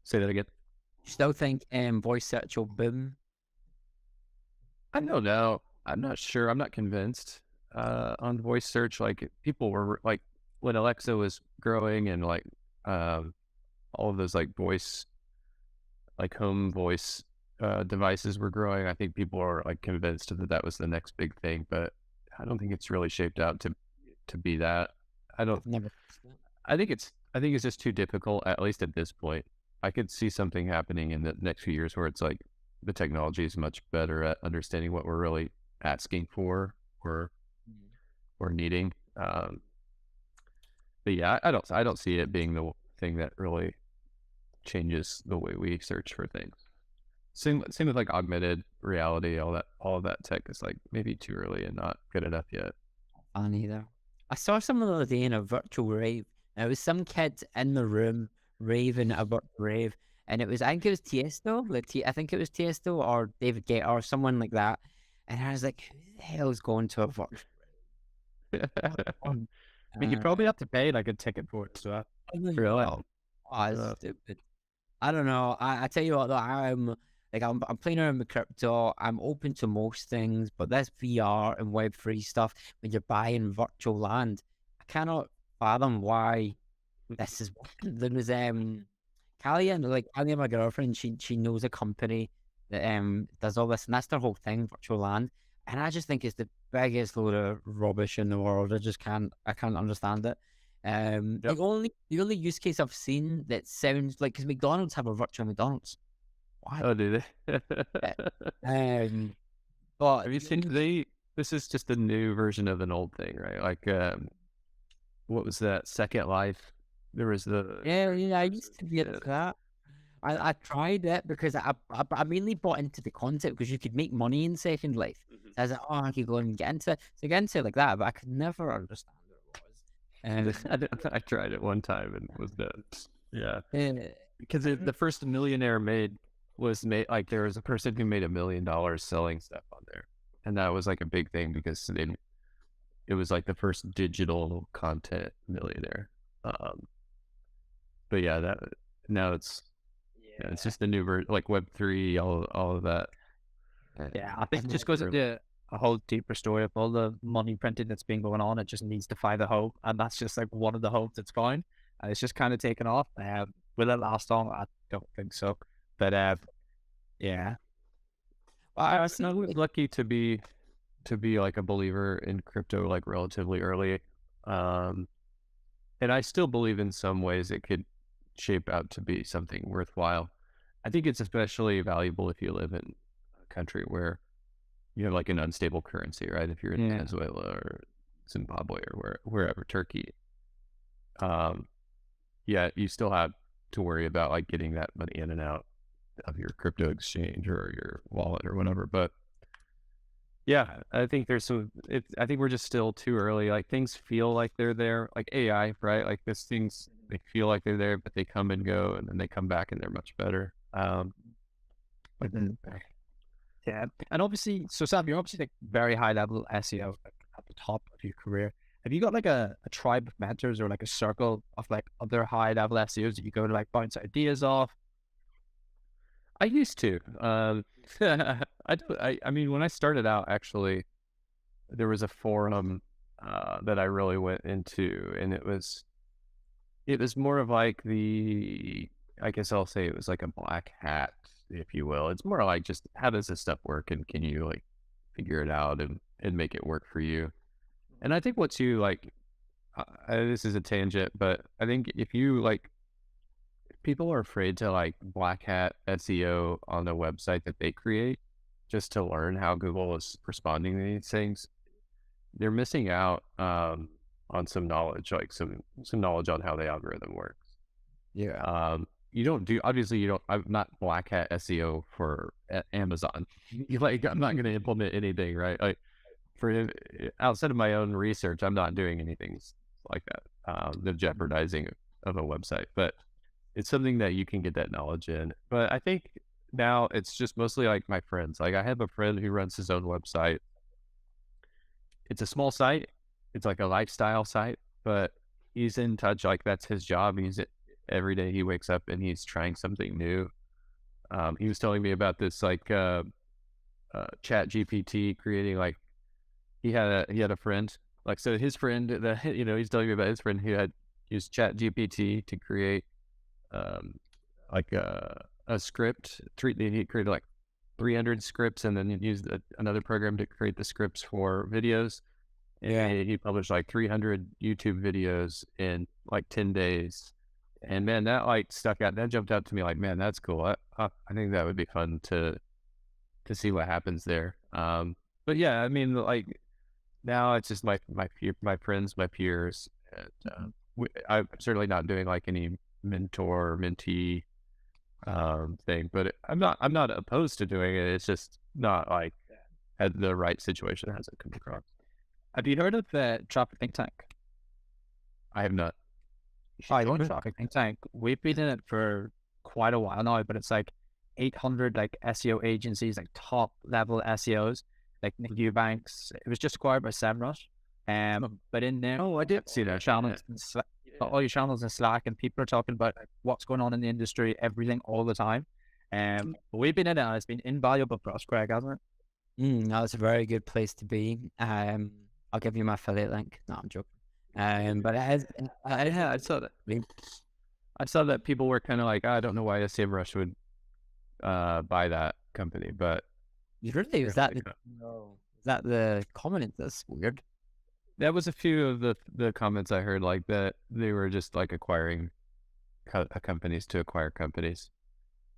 Say that again. Still think voice search will boom? I don't know. I'm not sure. I'm not convinced. On voice search, like people were like, when Alexa was growing and like all of those like voice, like home voice devices were growing, I think people are like convinced that was the next big thing. But I don't think it's really shaped out to be that. I think it's just too difficult, at least at this point. I could see something happening in the next few years where it's like the technology is much better at understanding what we're really asking for or needing. But yeah, I don't see it being the thing that really changes the way we search for things. Same with like augmented reality. All of that tech is like maybe too early and not good enough yet. Fun either. I saw someone the other day in a virtual rave. There was some kids in the room raving at a virtual rave, and I think it was Tiesto. I think it was Tiesto or David Guetta or someone like that. And I was like, who the hell is going to a virtual rave? I mean, you probably have to pay like a ticket for it, so really? Oh, stupid. I don't know. I tell you what though, I'm playing around with crypto. I'm open to most things, but this VR and Web3 stuff, when you're buying virtual land, I cannot fathom why this is. There was Callie, my girlfriend, she knows a company that does all this, and that's their whole thing, virtual land. And I just think it's the biggest load of rubbish in the world. I can't understand it. The only use case I've seen that sounds like, because McDonald's have a virtual McDonald's. What? Oh, do they? But have you seen this is just a new version of an old thing, right? Like what was that, Second Life? There was I used to be into that. I tried it because I mainly bought into the concept because you could make money in Second Life. So I was like, I could go and get into it. So get into it like that, but I could never understand what it was. I tried it one time and was done. Yeah. Because the first millionaire was made, like there was a person who made $1 million selling stuff on there. And that was like a big thing because it was like the first digital content millionaire. But yeah, now it's just a new version, like Web3, all of that. Yeah, I think it just goes. a whole deeper story of all the money printing that's been going on. It just needs to find a home, and that's just like one of the homes it's found, and it's just kind of taken off. Will it last long? I don't think so. But yeah, I was lucky to be like a believer in crypto like relatively early. And I still believe in some ways it could shape out to be something worthwhile. I think it's especially valuable if you live in a country where you have like an unstable currency, right? If you're in Venezuela or Zimbabwe or wherever, Turkey, yeah, you still have to worry about like getting that money in and out of your crypto exchange or your wallet or whatever. But yeah, I think I think we're just still too early. Like things feel like they're there, like AI, right? Like these things, they feel like they're there, but they come and go, and then they come back and they're much better. But then, yeah, and obviously, so Sam, you're obviously like very high level SEO at the top of your career. Have you got like a tribe of mentors or like a circle of like other high level SEOs that you go to like bounce ideas off? I used to. I mean, when I started out, actually, there was a forum that I really went into, and it was more of like I guess I'll say it was like a black hat, if you will. It's more like just how does this stuff work, and can you like figure it out and make it work for you? And I think what you like, this is a tangent, but I think if you like, people are afraid to like black hat SEO on the website that they create just to learn how Google is responding to these things. They're missing out on some knowledge, like some knowledge on how the algorithm works. Yeah. You don't do, obviously you don't, I'm not black hat SEO for Amazon. Like I'm not going to implement anything, right? Like for outside of my own research, I'm not doing anything like that. The jeopardizing of a website, but it's something that you can get that knowledge in. But I think now it's just mostly like my friends. Like I have a friend who runs his own website. It's a small site. It's like a lifestyle site, but he's in touch. Like that's his job. Every day he wakes up and he's trying something new. He was telling me about this like Chat GPT creating like he had a friend, like, so his friend that he's telling me about his friend who had used Chat GPT to create like a script. He created like 300 scripts, and then he used another program to create the scripts for videos. And he published like 300 YouTube videos in like 10 days. And man, that like that jumped out to me like, man, that's cool. I think that would be fun to see what happens there. But yeah, I mean, like now it's just my friends, my peers. And, I'm certainly not doing like any mentor or mentee thing, but I'm not opposed to doing it. It's just not like had the right situation hasn't come across. Have you heard of the Traffic Think Tank? I have not. I want Traffic Think Tank. We've been in it for quite a while now, but it's like 800 like SEO agencies, like top level SEOs, like Nick Eubanks. It was just acquired by SEMrush. But in there, I did see that channels, all your channels in Slack, and people are talking about like, what's going on in the industry, everything, all the time. But we've been in it, and it's been invaluable for us, Craig, hasn't it? That's a very good place to be. I'll give you my affiliate link. No, I'm joking. But it has. I saw that. I saw that people were kind of like, I don't know why SEMrush would buy that company, but really, is that the comment? That's weird. That was a few of the comments I heard, like that they were just like acquiring companies to acquire companies.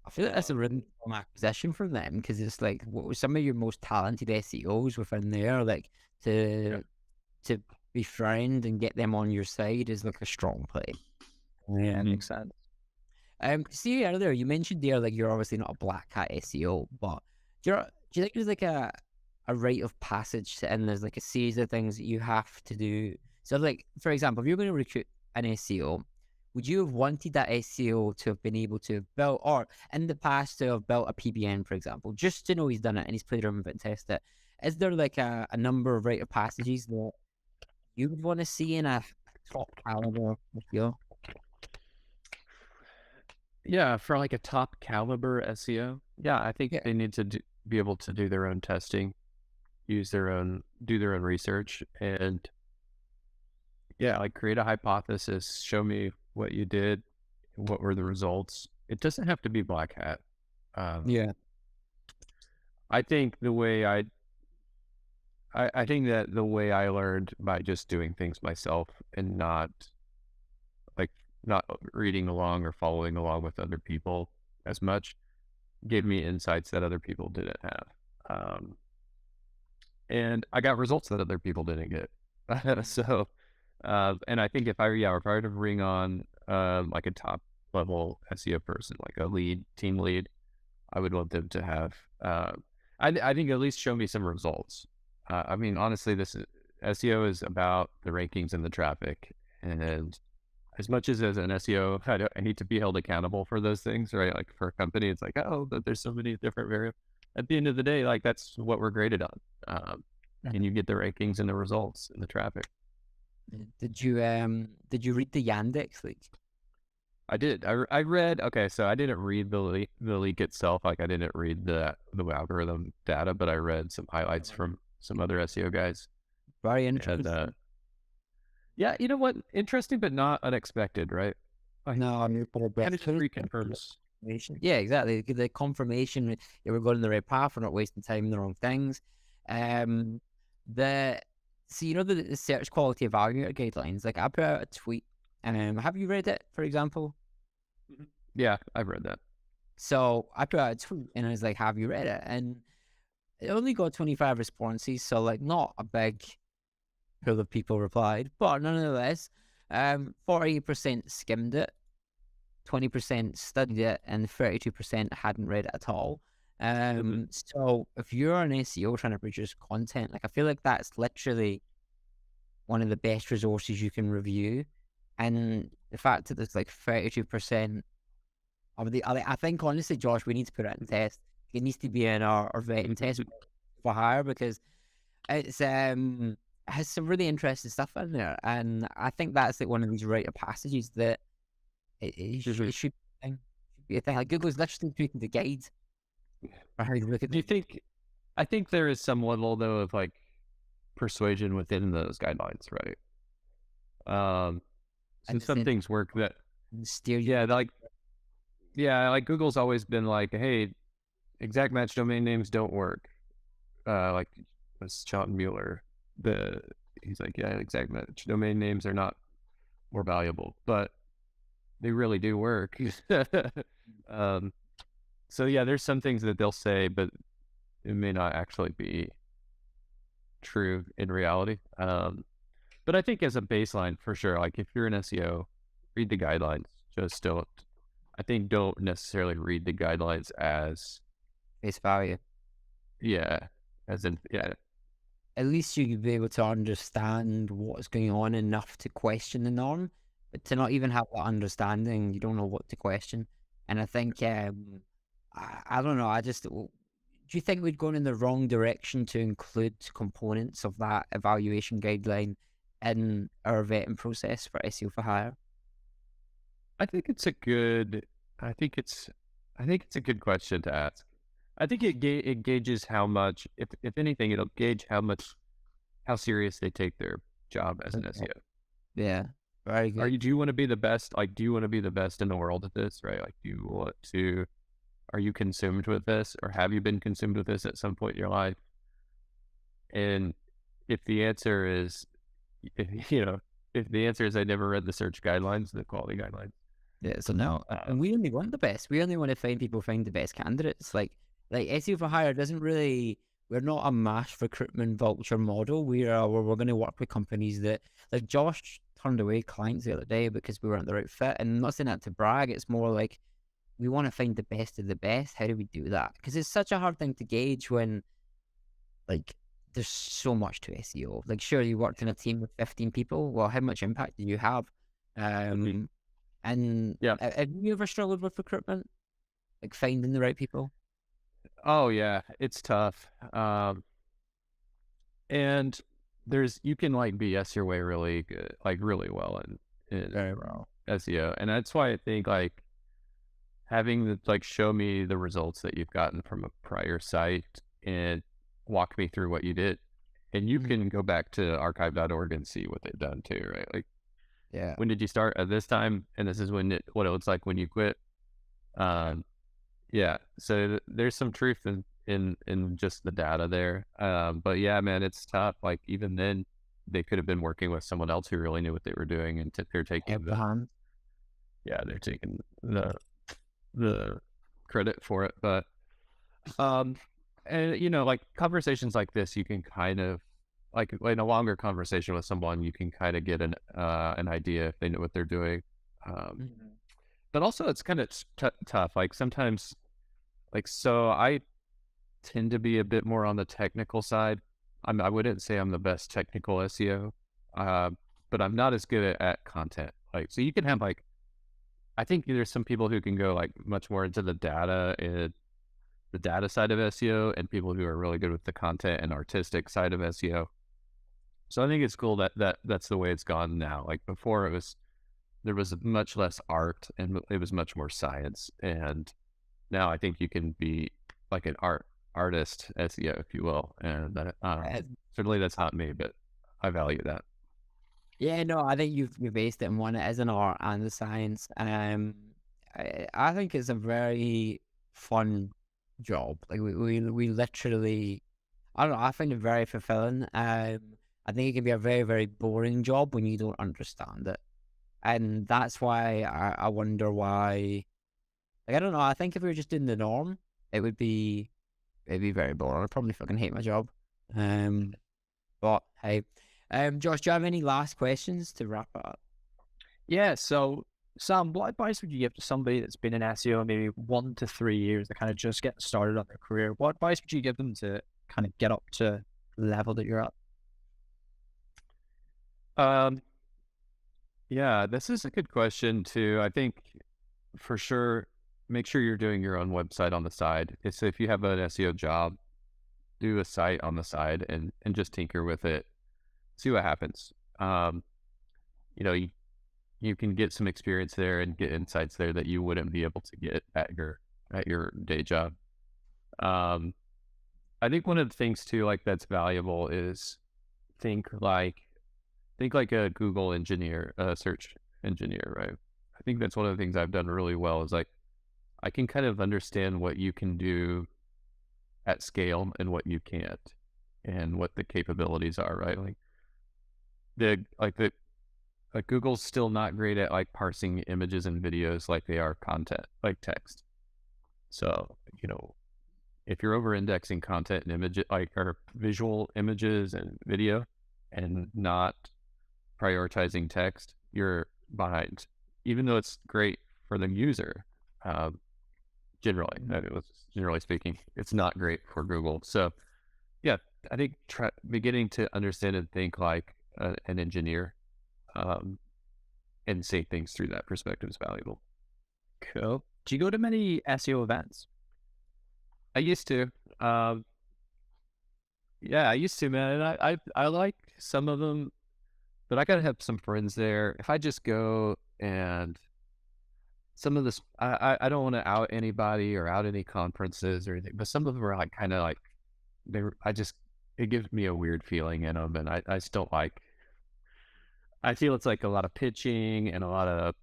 I feel like that's a really strong acquisition for them, because it's like some of your most talented SEOs within there, like to befriend and get them on your side is like a strong play. Yeah, makes sense. See earlier you mentioned there like you're obviously not a black hat SEO, but do you think there's like a rite of passage, and there's like a series of things that you have to do? So like, for example, if you're going to recruit an SEO, would you have wanted that SEO to have been able to have built, or in the past to have built a PBN, for example, just to know he's done it and he's played around with it and tested it? Is there like a number of rite of passages that you would want to see in a top caliber SEO? Yeah, for like a top caliber SEO. Yeah, I think they need to be able to do their own testing. do their own research, and yeah, like create a hypothesis, show me what you did, what were the results. It doesn't have to be black hat. Um, Yeah. I think I think that the way I learned by just doing things myself and like not reading along or following along with other people as much gave me insights that other people didn't have. Um, and I got results that other people didn't get. So, and I think if I were to bring on like a top level SEO person, like a team lead, I would want them to have, I think at least show me some results. I mean, honestly, SEO is about the rankings and the traffic. And as much as an SEO, I need to be held accountable for those things, right? Like for a company, it's like, oh, but there's so many different variables. At the end of the day, like that's what we're graded on. And you get the rankings and the results and the traffic. Did you read the Yandex leak? I did. I read. Okay, so I didn't read the leak itself. Like I didn't read the algorithm data, but I read some highlights from some other SEO guys. Very And interesting. yeah, you know what? Interesting, but not unexpected, right? Like, No, I mean, kind of just reconfirms. yeah, exactly. The confirmation that we're going the right path, we're not wasting time on the wrong things. The So you know the search quality evaluator guidelines. Like I put out a tweet, and have you read it, for example? Yeah, I've read that. So I put out a tweet, and I was like, "Have you read it?" And it only got 25 responses, so like not a big pool of people replied, but nonetheless, 48% skimmed it, 20% studied it, and 32% hadn't read it at all. So if you're an SEO trying to produce content, like I feel like that's literally one of the best resources you can review. And the fact that there's like 32% of I think honestly, Josh, we need to put it in test. It needs to be in our vetting test for hire, because it's has some really interesting stuff in there, and I think that's like one of these rite of passages that it should be a thing. Like Google's literally tweaking the guide for how you look at Do you think? I think there is some level though of like persuasion within those guidelines, right? So some things work that steer you. like Google's always been like, hey, exact match domain names don't work. Like was John Mueller, he's like, yeah, exact match domain names are not more valuable, but they really do work. So yeah, there's some things that they'll say, but it may not actually be true in reality. But I think as a baseline, for sure, like if you're an SEO, read the guidelines. Just don't necessarily read the guidelines as Face value. yeah, as in yeah. At least you could be able to understand what's going on enough to question the norm, but to not even have that understanding, you don't know what to question. And I think, I don't know, do you think we'd gone in the wrong direction to include components of that evaluation guideline in our vetting process for SEO for hire? I think it's a good question to ask. I think it gauges how much, if anything, it'll gauge how serious they take their job as an SEO. Yeah, very good. Do you want to be the best? Like, do you want to be the best in the world at this? Right? Like, are you consumed with this, or have you been consumed with this at some point in your life? And if the answer is, if the answer is I never read the search guidelines, the quality guidelines. Yeah, so no, and we only want the best. We only want to find the best candidates. Like SEO for hire doesn't really. We're not a mass recruitment vulture model. We're going to work with companies that, like Josh turned away clients the other day because we weren't the right fit. And I'm not saying that to brag. It's more like we want to find the best of the best. How do we do that? Because it's such a hard thing to gauge when, like, there's so much to SEO. Like, sure, you worked in a team with 15 people. Well, how much impact do you have? And yeah, have you ever struggled with recruitment, like finding the right people? Oh yeah, it's tough. And you can like BS your way really good, like really well in Very well. SEO, and that's why I think like having show me the results that you've gotten from a prior site, and walk me through what you did. And you can go back to archive.org and see what they've done too, right? Like, Yeah. when did you start at this time? And this is what it looks like when you quit. Yeah. So there's some truth in just the data there. But yeah, man, it's tough. Like, even then, they could have been working with someone else who really knew what they were doing, and they're taking they're taking the credit for it. But and like conversations like this, you can kind of, like, in a longer conversation with someone, you can kind of get an idea if they know what they're doing. But also it's kind of tough. Like, sometimes, like, so I tend to be a bit more on the technical side. I wouldn't say I'm the best technical SEO, but I'm not as good at content. Like, so you can have, like, I think there's some people who can go like much more into the data and the data side of SEO, and people who are really good with the content and artistic side of SEO. So I think it's cool that's the way it's gone now. Like, before, there was much less art and it was much more science. And now I think you can be like an artist SEO, if you will. And that, certainly that's not me, but I value that. Yeah, no, I think you've based it in one. It is an art and a science. I think it's a very fun job. Like, we literally, I don't know, I find it very fulfilling. I think it can be a very, very boring job when you don't understand it. And that's why I wonder why, like, I don't know, I think if we were just doing the norm, it'd be very boring. I'd probably fucking hate my job. But hey, Josh, do you have any last questions to wrap up? Yeah. So, Sam, what advice would you give to somebody that's been in SEO maybe 1 to 3 years, they're kind of just getting started on their career? What advice would you give them to kind of get up to the level that you're at? Yeah, this is a good question too. I think, for sure, make sure you're doing your own website on the side. So if you have an SEO job, do a site on the side and just tinker with it, see what happens. You can get some experience there and get insights there that you wouldn't be able to get at your day job. I think one of the things too, like, that's valuable is think like a Google engineer, a search engineer, right? I think that's one of the things I've done really well, is like, I can kind of understand what you can do at scale and what you can't, and what the capabilities are, right? Like Google's still not great at like parsing images and videos like they are content, like text. So, if you're over indexing content and image, like, or visual images and video, and not prioritizing text, you're behind, even though it's great for the user. Generally speaking, it's not great for Google. So yeah, I think beginning to understand and think like an engineer, and see things through that perspective is valuable. Cool. Do you go to many SEO events? I used to. Yeah, I used to, man. And I like some of them, but I gotta have some friends there. If I just go, and some of this, I don't want to out anybody or out any conferences or anything, but some of them are like kind of like it gives me a weird feeling in them, and I just don't like. I feel it's like a lot of pitching and a lot of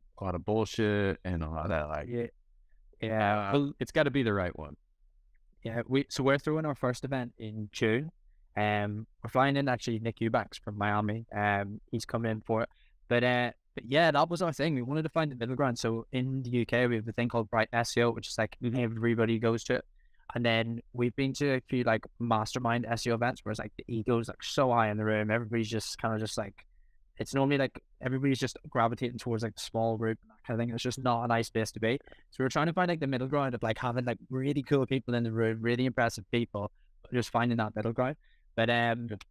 bullshit and a lot of like, Yeah. well, it's got to be the right one. Yeah, we're throwing our first event in June. We're flying in, actually, Nick Eubanks from Miami. He's coming in for it. But yeah, that was our thing. We wanted to find the middle ground. So in the UK, we have a thing called Bright SEO, which is like everybody goes to it. And then we've been to a few like mastermind SEO events where it's like the ego's like so high in the room. Everybody's just kind of just like, it's normally like everybody's just gravitating towards like the small group and that kind of thing. It's just not a nice place to be. So we're trying to find like the middle ground of like having like really cool people in the room, really impressive people, but just finding that middle ground. But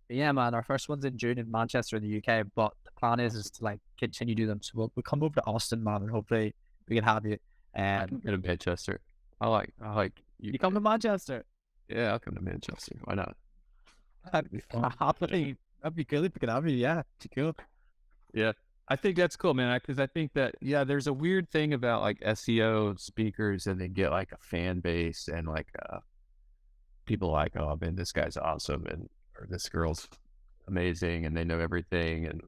yeah, man, our first one's in June in Manchester, in the UK. But the plan is to like continue to do them. So we'll come over to Austin, man, and hopefully we can have you. I'm in Manchester. I like you come to Manchester. Yeah, I'll come to Manchester. Why not? That'd be cool if we could have you. Yeah, it's cool. Yeah, I think that's cool, man. Because I think that, yeah, there's a weird thing about like SEO speakers, and they get like a fan base and like people like, oh man, this guy's awesome, or this girl's amazing, and they know everything, and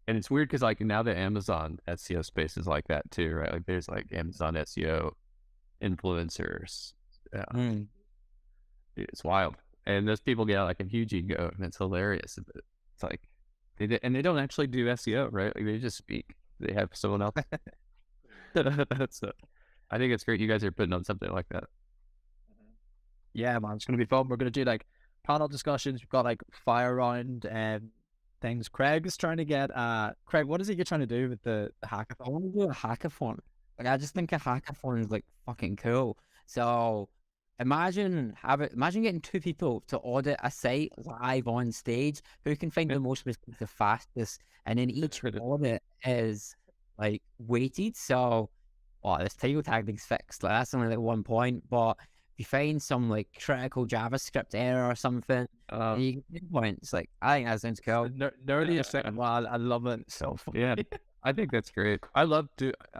it's weird because like now the Amazon SEO space is like that too, right? Like there's like Amazon SEO influencers. Mm. It's wild, and those people get like a huge ego, and it's hilarious. It's like they don't actually do SEO, right? Like they just speak. They have someone else. So I think it's great you guys are putting on something like that. Yeah, man, it's gonna be fun. We're gonna do like panel discussions. We've got like fire round and things. Craig is trying to get Craig, what is it you're trying to do with the I hackathon? want to do a hackathon. Like, I just think a hackathon is like fucking cool. So imagine getting two people to audit a site live on stage. Who can find the most mistakes the fastest? And then each audit is like weighted. So, this title tag is fixed. Like that's only like 1 point, but if you find some like critical JavaScript error or something, and you get 2 points. Like, I think that sounds cool. Nerdy is second. Wow, I love it. It's so funny. Yeah, I think that's great. I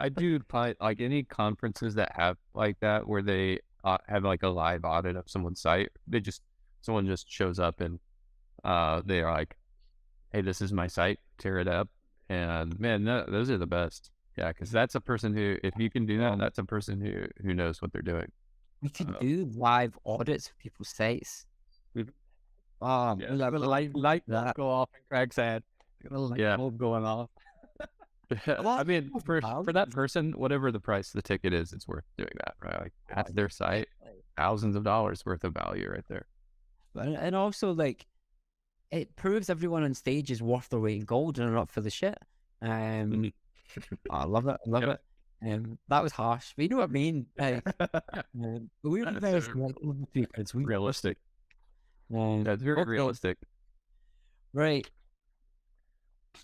do like any conferences that have like that where they have like a live audit of someone's site. Someone just shows up and they're like, hey, this is my site, tear it up. And man, those are the best. Yeah, because that's a person who, if you can do that, that's a person who knows what they're doing. We could do live audits of people's sites. Light bulb go off in Craig's head. Light bulb going off. I mean, for that person, whatever the price of the ticket is, it's worth doing that, right? Like at their site, thousands of dollars worth of value right there. And also, like, it proves everyone on stage is worth their weight in gold and not for the shit. I love it. I love it. That was harsh, but you know what I mean. Like, we were very it's realistic. That's very okay. realistic. Right.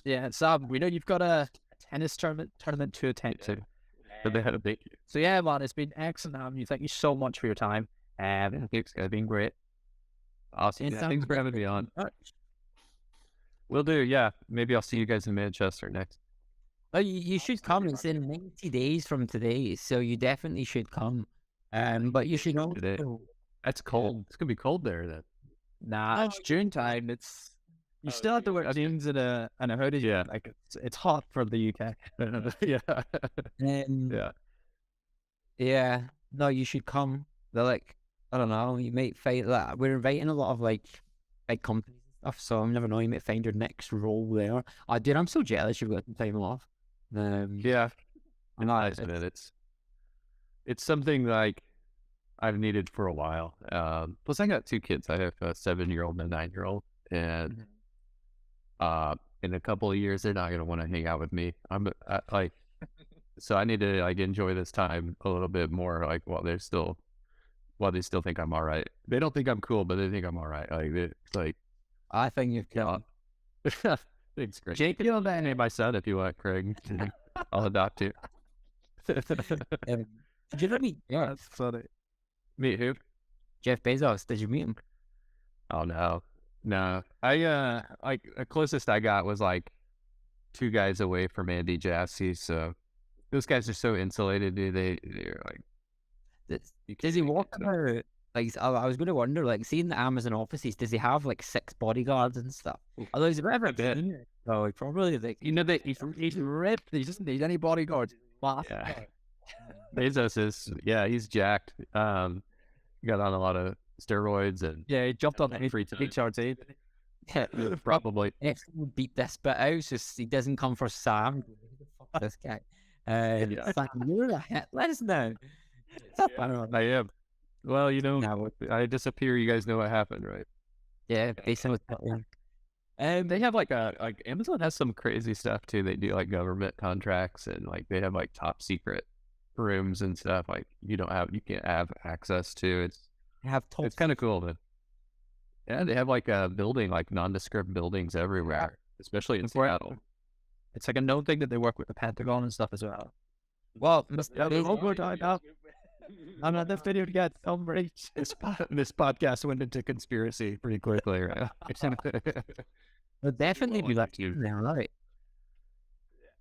Yeah, Sam, we know you've got a tennis tournament to attend to. But they had a big. So yeah, man, it's been excellent. Thank you so much for your time. It's been great. Awesome. Yeah, thanks for having me on. Will do. Yeah, maybe I'll see you guys in Manchester next. Oh, you should come. It's in 90 days from today, so you definitely should come. But you should know. That's cold. It's gonna be cold there then. Nah, it's June time. You still have to wear jeans and a hoodie. Yeah, like it's hot for the UK. Yeah. No, you should come. They're like, I don't know. You might find that we're inviting a lot of like big companies and stuff. So I never know. You might find your next role there. Dude, I'm so jealous you've got some time off. Yeah, nice, man. It's something like I've needed for a while. Plus, I got 2 kids. I have a 7-year-old and a 9-year-old, and in a couple of years, they're not gonna want to hang out with me. So I need to like enjoy this time a little bit more. Like while they still think I'm all right. They don't think I'm cool, but they think I'm all right. Like I think you've got. Thanks, Craig. Jake, you know name my son if you want, Craig. I'll adopt you. Did you ever meet? Yeah, that's funny. Meet who? Jeff Bezos. Did you meet him? Oh no. I like the closest I got was like 2 guys away from Andy Jassy. So those guys are so insulated, dude. They're like. Does he walk about? Like, I was going to wonder, like, seeing the Amazon offices, does he have like 6 bodyguards and stuff? Although he's a bit. So he probably like, that he's ripped. He doesn't need any bodyguards. Yeah. Bezos is he's jacked. Got on a lot of steroids and he jumped on the free HRT. Yeah, probably. Next we'll beat this bit out so he doesn't come for Sam. Fuck this guy. You're a hit. Let us know. I am. Well, I disappear. You guys know what happened, right? Yeah, basically. And they have like Amazon has some crazy stuff too. They do like government contracts and like they have like top secret rooms and stuff like you can't have access to. It's kind of cool, man. Yeah, they have like a building, like nondescript buildings everywhere, especially in Seattle. It's like a known thing that they work with the Pentagon and stuff as well. Well, I'm not the video to get some reach. This podcast went into conspiracy pretty quickly, right? They'll definitely be like you now, right?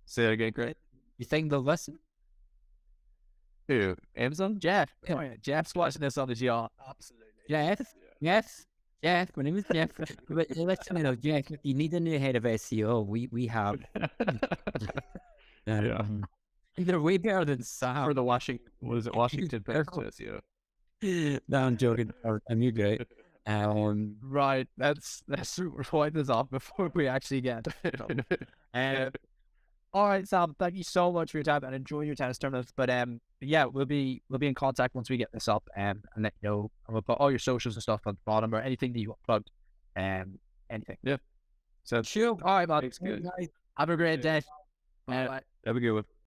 Say it again, Greg. You think they'll listen? Who? Amazon? Jeff. Yeah. Oh, yeah. Jeff's watching this on his yacht. Absolutely. Jeff. My name is Jeff. But listen, Jeff, if you need a new head of SEO, we have. Yeah. They're way better than Sam. For the Washington Post SEO. No, I'm joking. I'm you great. Right. Let's wipe this off before we actually get. All right, Sam. Thank you so much for your time and enjoy your tennis tournaments. But yeah, we'll be in contact once we get this up and let you know. And we'll put all your socials and stuff on the bottom or anything that you want plugged. Anything. Yeah. So Sure. All right, man. thanks, good. Have a great day. Have a good one.